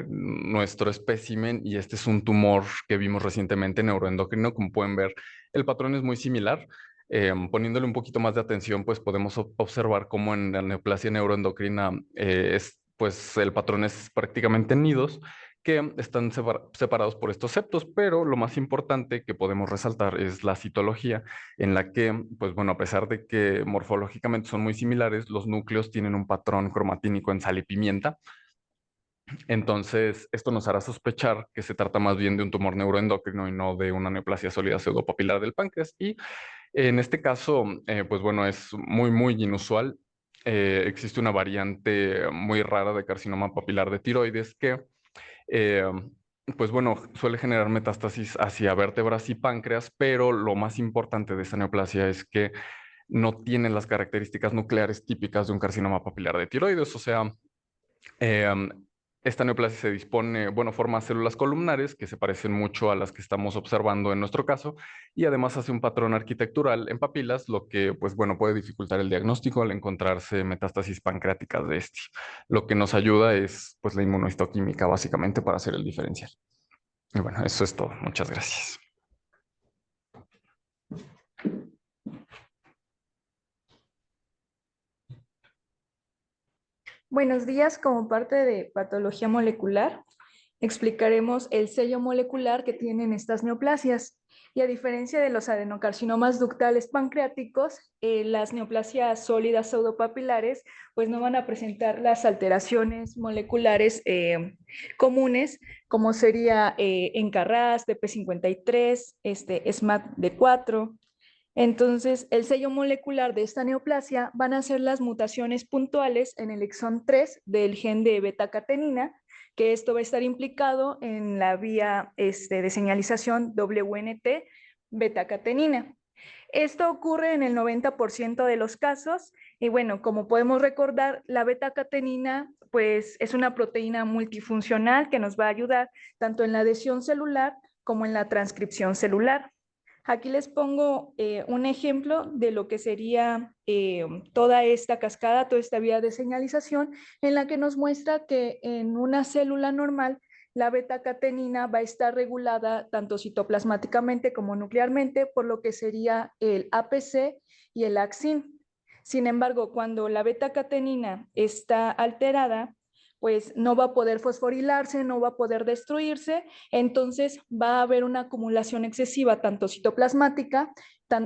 nuestro espécimen y este es un tumor que vimos recientemente neuroendocrino. Como pueden ver, el patrón es muy similar. Poniéndole un poquito más de atención, pues podemos observar cómo en la neoplasia neuroendocrina pues el patrón es prácticamente en nidos que están separados por estos septos, pero lo más importante que podemos resaltar es la citología, en la que, pues bueno, a pesar de que morfológicamente son muy similares, los núcleos tienen un patrón cromatínico en sal y pimienta. Entonces, esto nos hará sospechar que se trata más bien de un tumor neuroendocrino y no de una neoplasia sólida pseudopapilar del páncreas. Y en este caso, pues bueno, es muy inusual. Existe una variante muy rara de carcinoma papilar de tiroides que eh, pues bueno, suele generar metástasis hacia vértebras y páncreas, pero lo más importante de esta neoplasia es que no tiene las características nucleares típicas de un carcinoma papilar de tiroides. O sea, eh, esta neoplasia se dispone, bueno, forma células columnares que se parecen mucho a las que estamos observando en nuestro caso y además hace un patrón arquitectural en papilas, lo que, pues bueno, puede dificultar el diagnóstico al encontrarse metástasis pancreáticas de este. Lo que nos ayuda es, pues, la inmunohistoquímica básicamente para hacer el diferencial. Y bueno, eso es todo. Muchas gracias. Buenos días, como parte de patología molecular, explicaremos el sello molecular que tienen estas neoplasias. Y a diferencia de los adenocarcinomas ductales pancreáticos, las neoplasias sólidas pseudopapilares pues no van a presentar las alteraciones moleculares comunes, como sería ENCA-RAS, DP53, SMAD-D4. Entonces, el sello molecular de esta neoplasia van a ser las mutaciones puntuales en el exón 3 del gen de beta-catenina, que esto va a estar implicado en la vía de señalización WNT beta-catenina. Esto ocurre en el 90% de los casos y bueno, como podemos recordar, la beta-catenina pues es una proteína multifuncional que nos va a ayudar tanto en la adhesión celular como en la transcripción celular. Aquí les pongo un ejemplo de lo que sería toda esta cascada, toda esta vía de señalización, en la que nos muestra que en una célula normal la beta-catenina va a estar regulada tanto citoplasmáticamente como nuclearmente por lo que sería el APC y el AXIN. Sin embargo, cuando la beta-catenina está alterada, pues no va a poder fosforilarse, no va a poder destruirse, entonces va a haber una acumulación excesiva tanto citoplasmática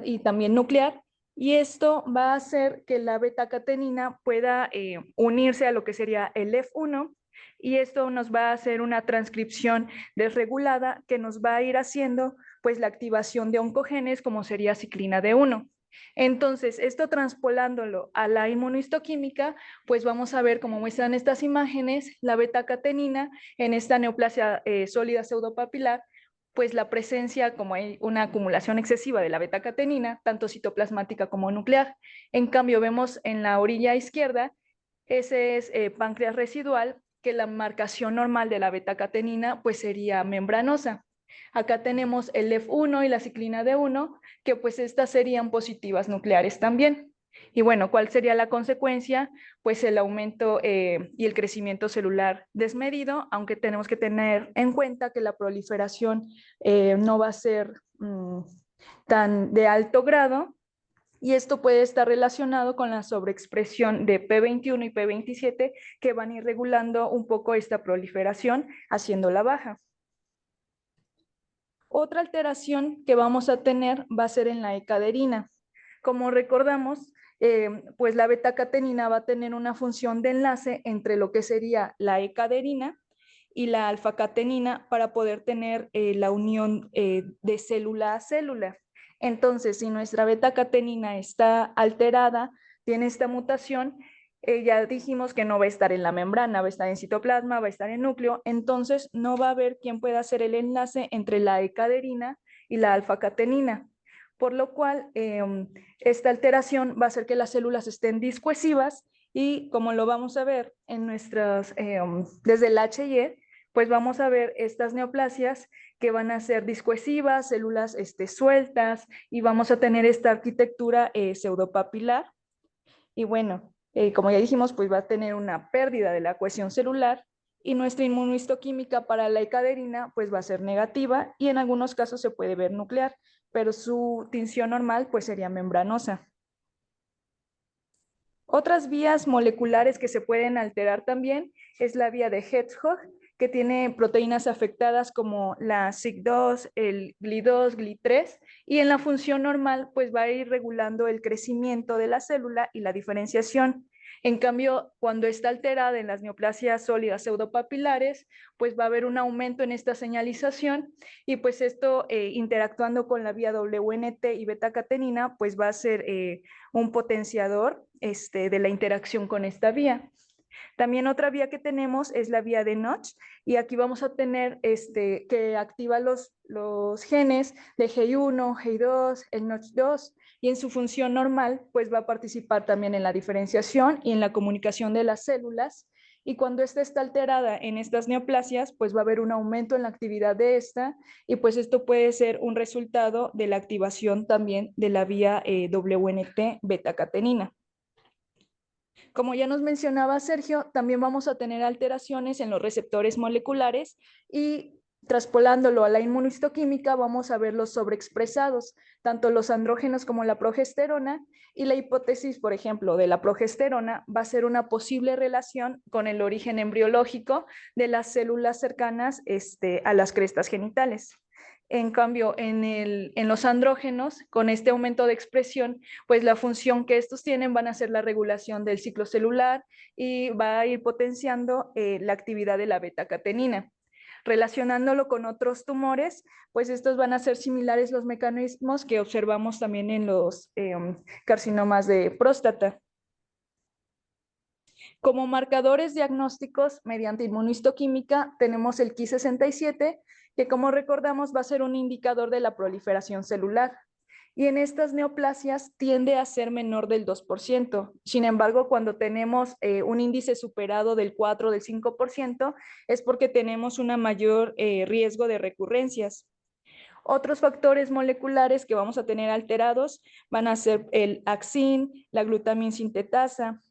y también nuclear, y esto va a hacer que la beta-catenina pueda unirse a lo que sería el F1, y esto nos va a hacer una transcripción desregulada que nos va a ir haciendo pues la activación de oncogenes como sería ciclina D1. Entonces, esto transpolándolo a la inmunohistoquímica, pues vamos a ver, como muestran estas imágenes, la beta-catenina en esta neoplasia sólida pseudopapilar, pues la presencia, como hay una acumulación excesiva de la beta-catenina, tanto citoplasmática como nuclear. En cambio, vemos en la orilla izquierda, ese es páncreas residual, que la marcación normal de la beta-catenina pues sería membranosa. Acá tenemos el F1 y la ciclina D1, que pues estas serían positivas nucleares también. Y bueno, ¿cuál sería la consecuencia? Pues el aumento y el crecimiento celular desmedido, aunque tenemos que tener en cuenta que la proliferación no va a ser tan de alto grado, y esto puede estar relacionado con la sobreexpresión de P21 y P27 que van a ir regulando un poco esta proliferación, haciéndola baja. Otra alteración que vamos a tener va a ser en la ecaderina. Como recordamos, pues la betacatenina va a tener una función de enlace entre lo que sería la ecaderina y la alfacatenina para poder tener la unión de célula a célula. Entonces, si nuestra betacatenina está alterada, tiene esta mutación, ya dijimos que no va a estar en la membrana, va a estar en citoplasma, va a estar en núcleo, entonces no va a haber quien pueda hacer el enlace entre la ecaderina y la alfacatenina, por lo cual esta alteración va a hacer que las células estén discohesivas y como lo vamos a ver en nuestras, desde el HY, pues vamos a ver estas neoplasias que van a ser discohesivas, células sueltas, y vamos a tener esta arquitectura pseudopapilar. Y bueno, como ya dijimos, pues va a tener una pérdida de la cohesión celular y nuestra inmunohistoquímica para la ecaderina pues va a ser negativa y en algunos casos se puede ver nuclear, pero su tinción normal pues sería membranosa. Otras vías moleculares que se pueden alterar también es la vía de Hedgehog, que tiene proteínas afectadas como la SIG2, el GLI2, GLI3, y en la función normal pues va a ir regulando el crecimiento de la célula y la diferenciación. En cambio, cuando está alterada en las neoplasias sólidas pseudopapilares, pues va a haber un aumento en esta señalización y pues esto interactuando con la vía WNT y betacatenina, pues va a ser un potenciador de la interacción con esta vía. También otra vía que tenemos es la vía de Notch, y aquí vamos a tener que activa los genes de GI1, GI2, el Notch2, y en su función normal pues va a participar también en la diferenciación y en la comunicación de las células, y cuando esta está alterada en estas neoplasias pues va a haber un aumento en la actividad de esta, y pues esto puede ser un resultado de la activación también de la vía WNT betacatenina. Como ya nos mencionaba Sergio, también vamos a tener alteraciones en los receptores moleculares y traspolándolo a la inmunohistoquímica vamos a ver los sobreexpresados, tanto los andrógenos como la progesterona, y la hipótesis, por ejemplo, de la progesterona va a ser una posible relación con el origen embriológico de las células cercanas a las crestas genitales. En cambio, en los andrógenos, con este aumento de expresión, pues la función que estos tienen van a ser la regulación del ciclo celular y va a ir potenciando la actividad de la betacatenina. Relacionándolo con otros tumores, pues estos van a ser similares los mecanismos que observamos también en los carcinomas de próstata. Como marcadores diagnósticos mediante inmunohistoquímica tenemos el Ki67, que como recordamos va a ser un indicador de la proliferación celular. Y en estas neoplasias tiende a ser menor del 2%. Sin embargo, cuando tenemos un índice superado del 4 o del 5%, es porque tenemos un mayor riesgo de recurrencias. Otros factores moleculares que vamos a tener alterados van a ser el axin, la glutamin sintetasa.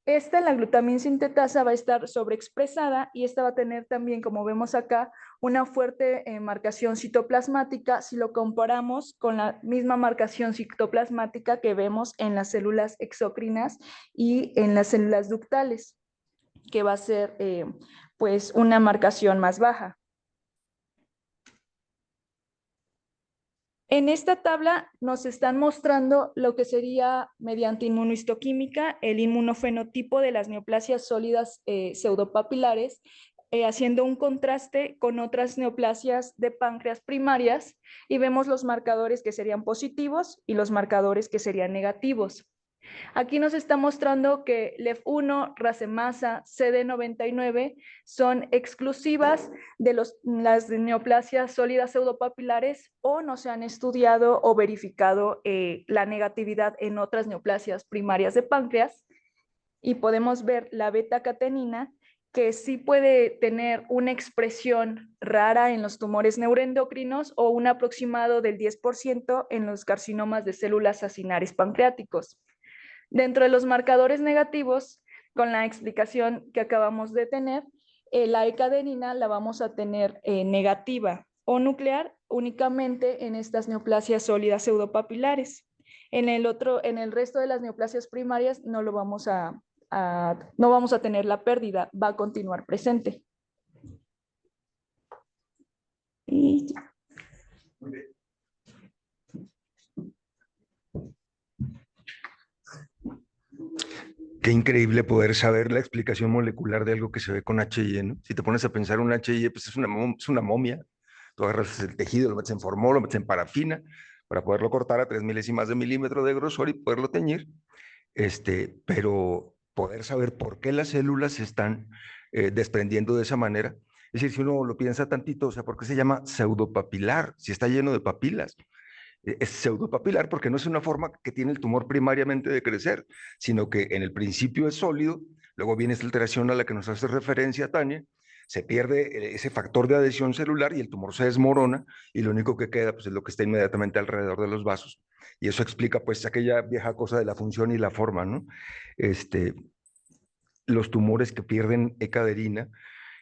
La glutamin sintetasa va a estar sobreexpresada y esta va a tener también, como vemos acá, una fuerte marcación citoplasmática si lo comparamos con la misma marcación citoplasmática que vemos en las células exócrinas y en las células ductales, que va a ser pues una marcación más baja. En esta tabla nos están mostrando lo que sería mediante inmunohistoquímica el inmunofenotipo de las neoplasias sólidas pseudopapilares, haciendo un contraste con otras neoplasias de páncreas primarias, y vemos los marcadores que serían positivos y los marcadores que serían negativos. Aquí nos está mostrando que LEF1, racemasa, CD99 son exclusivas de las neoplasias sólidas pseudopapilares o no se han estudiado o verificado la negatividad en otras neoplasias primarias de páncreas. Y podemos ver la betacatenina, que sí puede tener una expresión rara en los tumores neuroendocrinos o un aproximado del 10% en los carcinomas de células acinares pancreáticos. Dentro de los marcadores negativos, con la explicación que acabamos de tener, la ecaderina la vamos a tener negativa. o nuclear únicamente en estas neoplasias sólidas pseudopapilares. En el resto de las neoplasias primarias no vamos a tener la pérdida, va a continuar presente. Y Qué increíble poder saber la explicación molecular de algo que se ve con HIE, ¿no? Si te pones a pensar un HIE, pues es una momia. Tú agarras el tejido, lo metes en formol, lo metes en parafina para poderlo cortar a 3 milésimas de milímetro de grosor y poderlo teñir. Pero poder saber por qué las células se están desprendiendo de esa manera. Es decir, si uno lo piensa tantito, o sea, ¿por qué se llama pseudopapilar? Si está lleno de papilas. Es pseudopapilar porque no es una forma que tiene el tumor primariamente de crecer, sino que en el principio es sólido, luego viene esta alteración a la que nos hace referencia Tania, se pierde ese factor de adhesión celular y el tumor se desmorona y lo único que queda pues, es lo que está inmediatamente alrededor de los vasos. Y eso explica pues aquella vieja cosa de la función y la forma, ¿no? Los tumores que pierden ecaderina,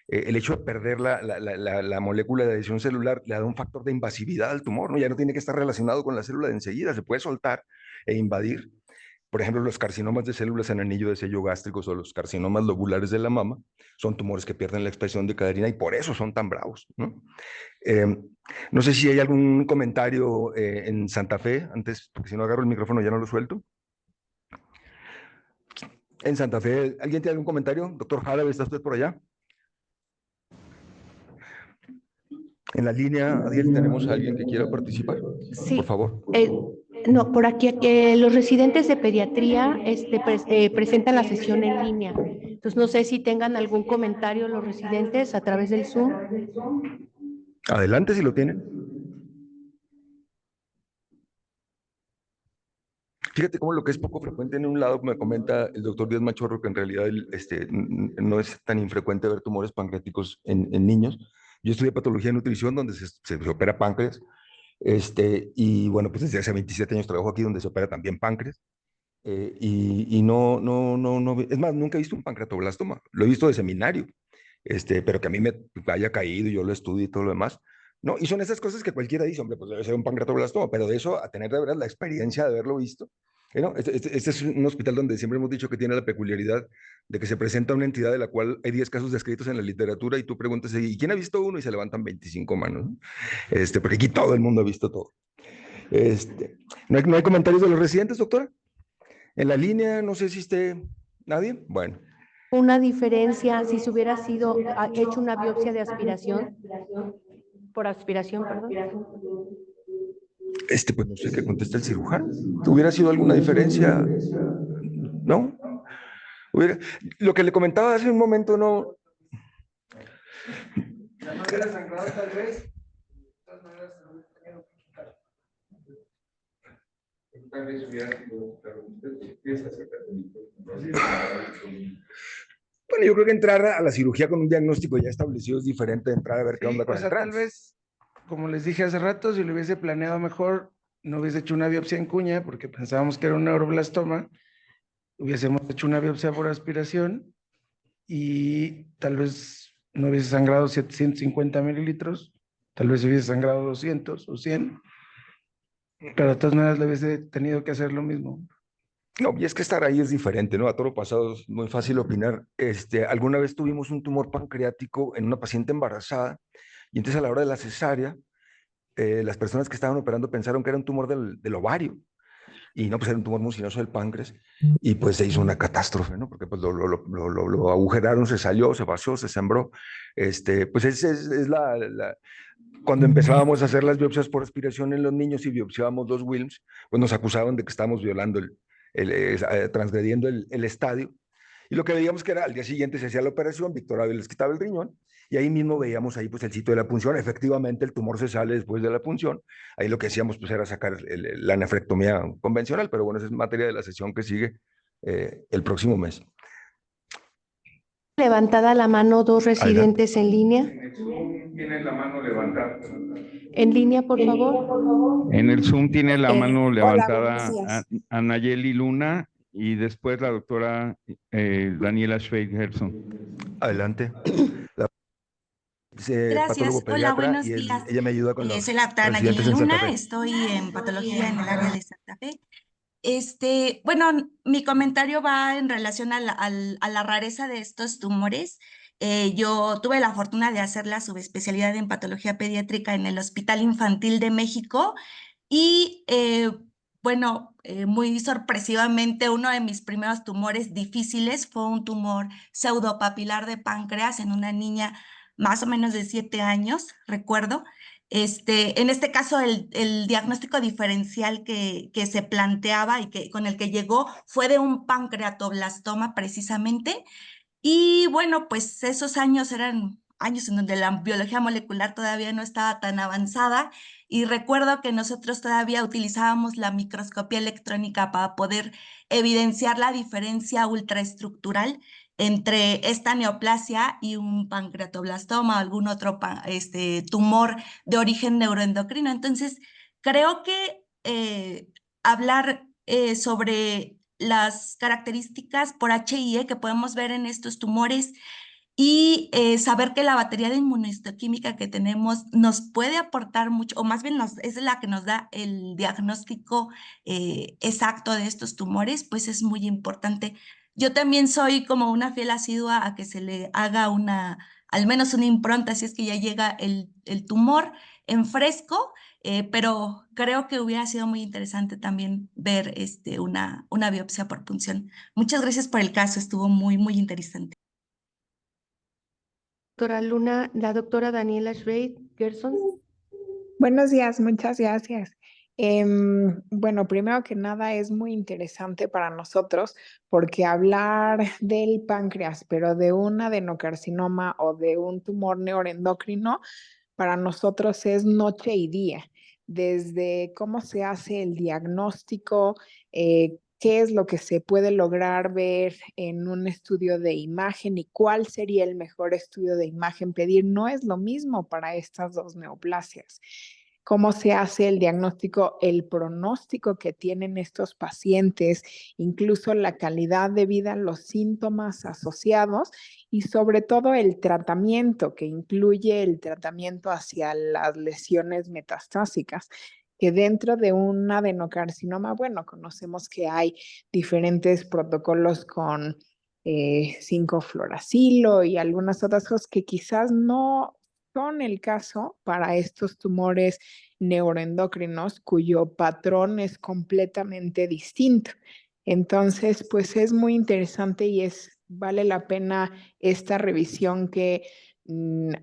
el hecho de perder la molécula de adhesión celular le da un factor de invasividad al tumor, ¿no? Ya no tiene que estar relacionado con la célula de enseguida, se puede soltar e invadir. Por ejemplo, los carcinomas de células en anillo de sello gástricos o los carcinomas lobulares de la mama son tumores que pierden la expresión de caderina y por eso son tan bravos, ¿no? No sé si hay algún comentario en Santa Fe, antes, porque si no agarro el micrófono ya no lo suelto. En Santa Fe, ¿alguien tiene algún comentario? Doctor Jarabe, ¿está usted por allá? En la línea, Adiel, tenemos a alguien que quiera participar. Sí. Por favor. No, por aquí los residentes de pediatría presentan la sesión en línea. Entonces, no sé si tengan algún comentario los residentes a través del Zoom. Adelante si lo tienen. Fíjate cómo lo que es poco frecuente en un lado, me comenta el doctor Díaz Machorro, que en realidad no es tan infrecuente ver tumores pancreáticos en niños. Yo estudié patología de nutrición, donde se opera páncreas. Y bueno, pues desde hace 27 años trabajo aquí, donde se opera también páncreas. Y no, es más, nunca he visto un pancreatoblastoma. Lo he visto de seminario, pero que a mí me haya caído y yo lo estudio y todo lo demás. No, y son esas cosas que cualquiera dice, hombre, pues debe ser un pancreatoblastoma, pero de eso a tener de verdad la experiencia de haberlo visto. ¿No? Este es un hospital donde siempre hemos dicho que tiene la peculiaridad de que se presenta una entidad de la cual hay 10 casos descritos en la literatura y tú preguntas, ¿y quién ha visto uno? Y se levantan 25 manos, ¿no? Porque aquí todo el mundo ha visto todo. ¿No hay comentarios de los residentes, doctora? En la línea, no sé si esté nadie. Bueno. Una diferencia, si se hubiera sido hecho una biopsia de aspiración, por aspiración, perdón. Pues no sé qué contesta el cirujano. ¿Hubiera sido alguna diferencia? ¿No? Lo que le comentaba hace un momento, no. La no hubiera sangrado tal vez. Tal vez hubiera sido. Bueno, yo creo que entrar a la cirugía con un diagnóstico ya establecido es diferente de entrar a ver qué onda con el trans. Tal vez, como les dije hace rato, si lo hubiese planeado mejor, no hubiese hecho una biopsia en cuña porque pensábamos que era un neuroblastoma, hubiésemos hecho una biopsia por aspiración y tal vez no hubiese sangrado 750 mililitros, tal vez hubiese sangrado 200 o 100, pero de todas maneras le hubiese tenido que hacer lo mismo. No, y es que estar ahí es diferente, ¿no? A toro pasado es muy fácil opinar. Alguna vez tuvimos un tumor pancreático en una paciente embarazada y entonces a la hora de la cesárea, las personas que estaban operando pensaron que era un tumor del ovario y no, pues era un tumor mucinoso del páncreas y pues se hizo una catástrofe, ¿no? Porque pues lo agujeraron, se salió, se vació, se sembró. Pues es cuando empezábamos a hacer las biopsias por aspiración en los niños y biopsiábamos los Wilms, pues nos acusaban de que estábamos violando transgrediendo el estadio. Y lo que veíamos que era, al día siguiente se hacía la operación, Víctor Abel les quitaba el riñón, y ahí mismo veíamos ahí pues el sitio de la punción. Efectivamente el tumor se sale después de la punción. Ahí lo que hacíamos pues era sacar la nefrectomía convencional, pero bueno, esa es materia de la sesión que sigue el próximo mes. Levantada la mano dos residentes en línea. Tienen la mano levantada. En línea, por favor. En el Zoom tiene la mano levantada a Nayeli Luna y después la doctora Daniela Schweid-Gerson. Adelante. Gracias. Hola, buenos días. ella me ayuda con los Soy la doctora residentes Nayeli en Santa Luna, Fe. estoy en patología en el área de Santa Fe. Bueno, mi comentario va en relación a la rareza de estos tumores. Yo tuve la fortuna de hacer la subespecialidad en patología pediátrica en el Hospital Infantil de México y muy sorpresivamente, uno de mis primeros tumores difíciles fue un tumor pseudopapilar de páncreas en una niña más o menos de 7 años, recuerdo. En este caso, el diagnóstico diferencial que se planteaba y con el que llegó fue de un pancreatoblastoma precisamente. Y bueno, pues esos años eran años en donde la biología molecular todavía no estaba tan avanzada y recuerdo que nosotros todavía utilizábamos la microscopía electrónica para poder evidenciar la diferencia ultraestructural entre esta neoplasia y un pancreatoblastoma o algún otro tumor de origen neuroendocrino. Entonces, creo que hablar sobre las características por HIE que podemos ver en estos tumores y saber que la batería de inmunohistoquímica que tenemos nos puede aportar mucho, o más bien es la que nos da el diagnóstico exacto de estos tumores, pues es muy importante. Yo también soy como una fiel asidua a que se le haga al menos una impronta, si es que ya llega el tumor en fresco, pero creo que hubiera sido muy interesante también ver una biopsia por punción. Muchas gracias por el caso, estuvo muy, muy interesante. Doctora Luna, la doctora Daniela Schreid Gerson. Buenos días, muchas gracias. Bueno, primero que nada es muy interesante para nosotros porque hablar del páncreas, pero de un adenocarcinoma o de un tumor neuroendocrino, para nosotros es noche y día. Desde cómo se hace el diagnóstico, qué es lo que se puede lograr ver en un estudio de imagen y cuál sería el mejor estudio de imagen pedir, no es lo mismo para estas dos neoplasias. Cómo se hace el diagnóstico, el pronóstico que tienen estos pacientes, incluso la calidad de vida, los síntomas asociados y sobre todo el tratamiento, que incluye el tratamiento hacia las lesiones metastásicas, que dentro de un adenocarcinoma, bueno, conocemos que hay diferentes protocolos con 5-fluoracilo y algunas otras cosas que quizás no son el caso para estos tumores neuroendocrinos cuyo patrón es completamente distinto. Entonces, pues es muy interesante y vale la pena esta revisión que,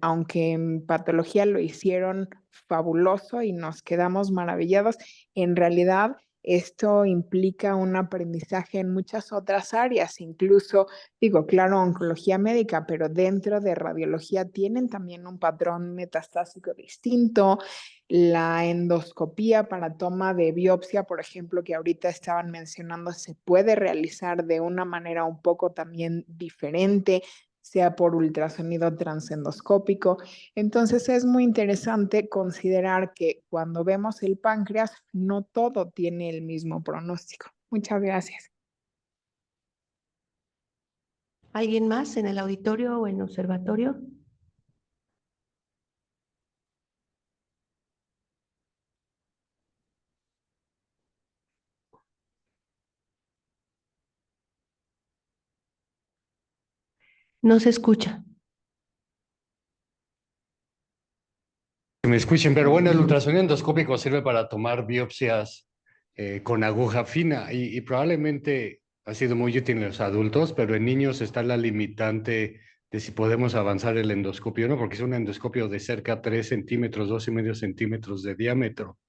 aunque en patología lo hicieron fabuloso y nos quedamos maravillados, en realidad esto implica un aprendizaje en muchas otras áreas, incluso, digo, claro, oncología médica, pero dentro de radiología tienen también un patrón metastásico distinto. La endoscopía para toma de biopsia, por ejemplo, que ahorita estaban mencionando, se puede realizar de una manera un poco también diferente, sea por ultrasonido transendoscópico. Entonces es muy interesante considerar que cuando vemos el páncreas, no todo tiene el mismo pronóstico. Muchas gracias. ¿Alguien más en el auditorio o en el observatorio? No se escucha. Que me escuchen, pero bueno, el ultrasonido endoscópico sirve para tomar biopsias con aguja fina y probablemente ha sido muy útil en los adultos, pero en niños está la limitante de si podemos avanzar el endoscopio o no, porque es un endoscopio de cerca a 3 centímetros, 2,5 centímetros de diámetro.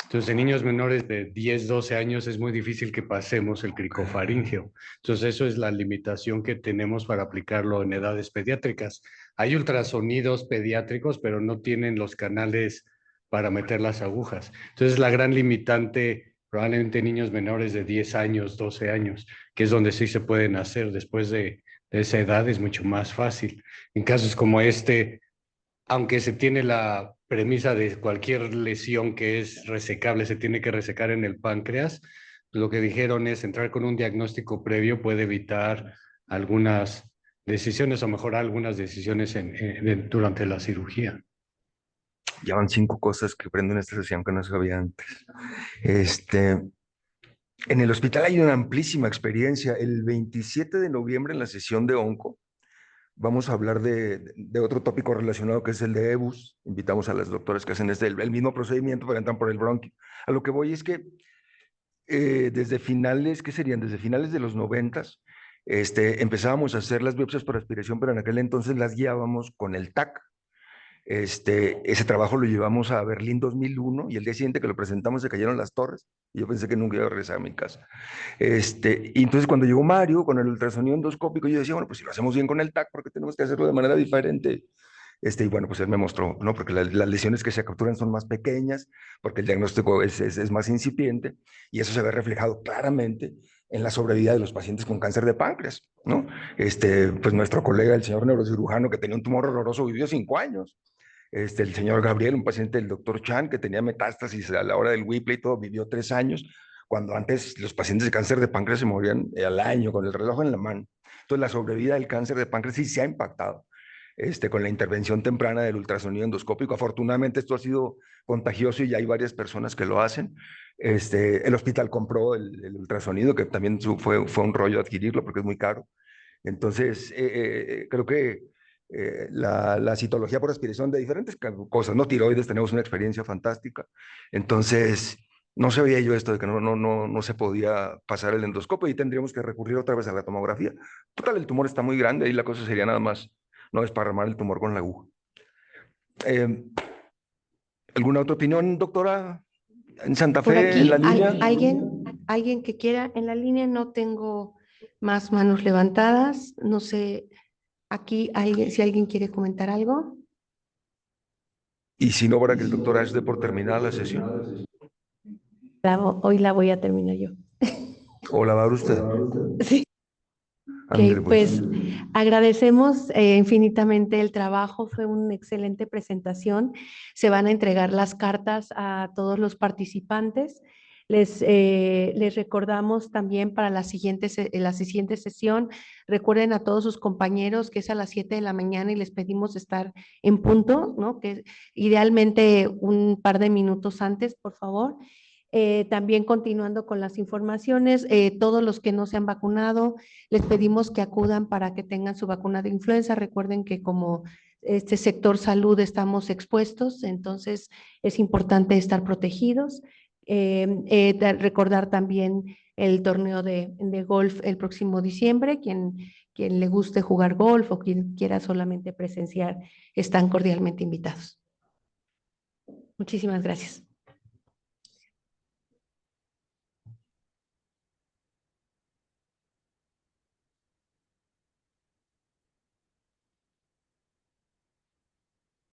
Entonces, en niños menores de 10, 12 años es muy difícil que pasemos el cricofaríngeo. Entonces, eso es la limitación que tenemos para aplicarlo en edades pediátricas. Hay ultrasonidos pediátricos, pero no tienen los canales para meter las agujas. Entonces, la gran limitante, probablemente en niños menores de 10 años, 12 años, que es donde sí se pueden hacer después de esa edad, es mucho más fácil. En casos como este, aunque se tiene la premisa de cualquier lesión que es resecable, se tiene que resecar en el páncreas, lo que dijeron es entrar con un diagnóstico previo puede evitar algunas decisiones o mejorar algunas decisiones durante la cirugía. Ya van 5 cosas que aprendo en esta sesión que no sabía antes. En el hospital hay una amplísima experiencia. El 27 de noviembre en la sesión de onco vamos a hablar de otro tópico relacionado que es el de EBUS. Invitamos a las doctoras que hacen el mismo procedimiento, pero entran por el bronquio. A lo que voy es que desde finales, ¿qué serían? Desde finales de los 90s, empezábamos a hacer las biopsias por aspiración, pero en aquel entonces las guiábamos con el TAC. Ese trabajo lo llevamos a Berlín 2001 y el día siguiente que lo presentamos se cayeron las torres y yo pensé que nunca iba a regresar a mi casa. Y entonces cuando llegó Mario con el ultrasonido endoscópico, yo decía, bueno, pues si lo hacemos bien con el TAC, ¿por qué tenemos que hacerlo de manera diferente? Y bueno, pues él me mostró, ¿no? Porque las lesiones que se capturan son más pequeñas, porque el diagnóstico es más incipiente y eso se ve reflejado claramente en la sobrevida de los pacientes con cáncer de páncreas, ¿no? Pues nuestro colega, el señor neurocirujano, que tenía un tumor horroroso, vivió 5 años. El señor Gabriel, un paciente del doctor Chan, que tenía metástasis a la hora del Whipple y todo, vivió 3 años, cuando antes los pacientes de cáncer de páncreas se morían al año con el reloj en la mano. Entonces la sobrevida del cáncer de páncreas sí se ha impactado con la intervención temprana del ultrasonido endoscópico. Afortunadamente esto ha sido contagioso y ya hay varias personas que lo hacen. El hospital compró el ultrasonido, que también fue un rollo adquirirlo porque es muy caro. Entonces, creo que la citología por aspiración de diferentes cosas, ¿no? Tiroides, tenemos una experiencia fantástica. Entonces, no sabía yo esto de que no se podía pasar el endoscopio y tendríamos que recurrir otra vez a la tomografía. Total, el tumor está muy grande y la cosa sería nada más no desparramar el tumor con la aguja. ¿Alguna otra opinión, doctora? ¿En Santa Por Fe, aquí, en la línea? ¿alguien que quiera en la línea? No tengo más manos levantadas. No sé, aquí si alguien quiere comentar algo. Y si no, para que el doctor Ash dé por terminada la sesión. Hoy la voy a terminar yo. ¿O la va a dar usted? Sí. Ándale, Ok, pues agradecemos infinitamente el trabajo, fue una excelente presentación. Se van a entregar las cartas a todos los participantes. Les recordamos también para la siguiente sesión, recuerden a todos sus compañeros que es a las 7 de la mañana y les pedimos estar en punto, ¿no? Que idealmente un par de minutos antes, por favor. También continuando con las informaciones, todos los que no se han vacunado, les pedimos que acudan para que tengan su vacuna de influenza. Recuerden que como este sector salud estamos expuestos, entonces es importante estar protegidos. Recordar también el torneo de golf el próximo diciembre. Quien le guste jugar golf o quien quiera solamente presenciar, están cordialmente invitados. Muchísimas gracias.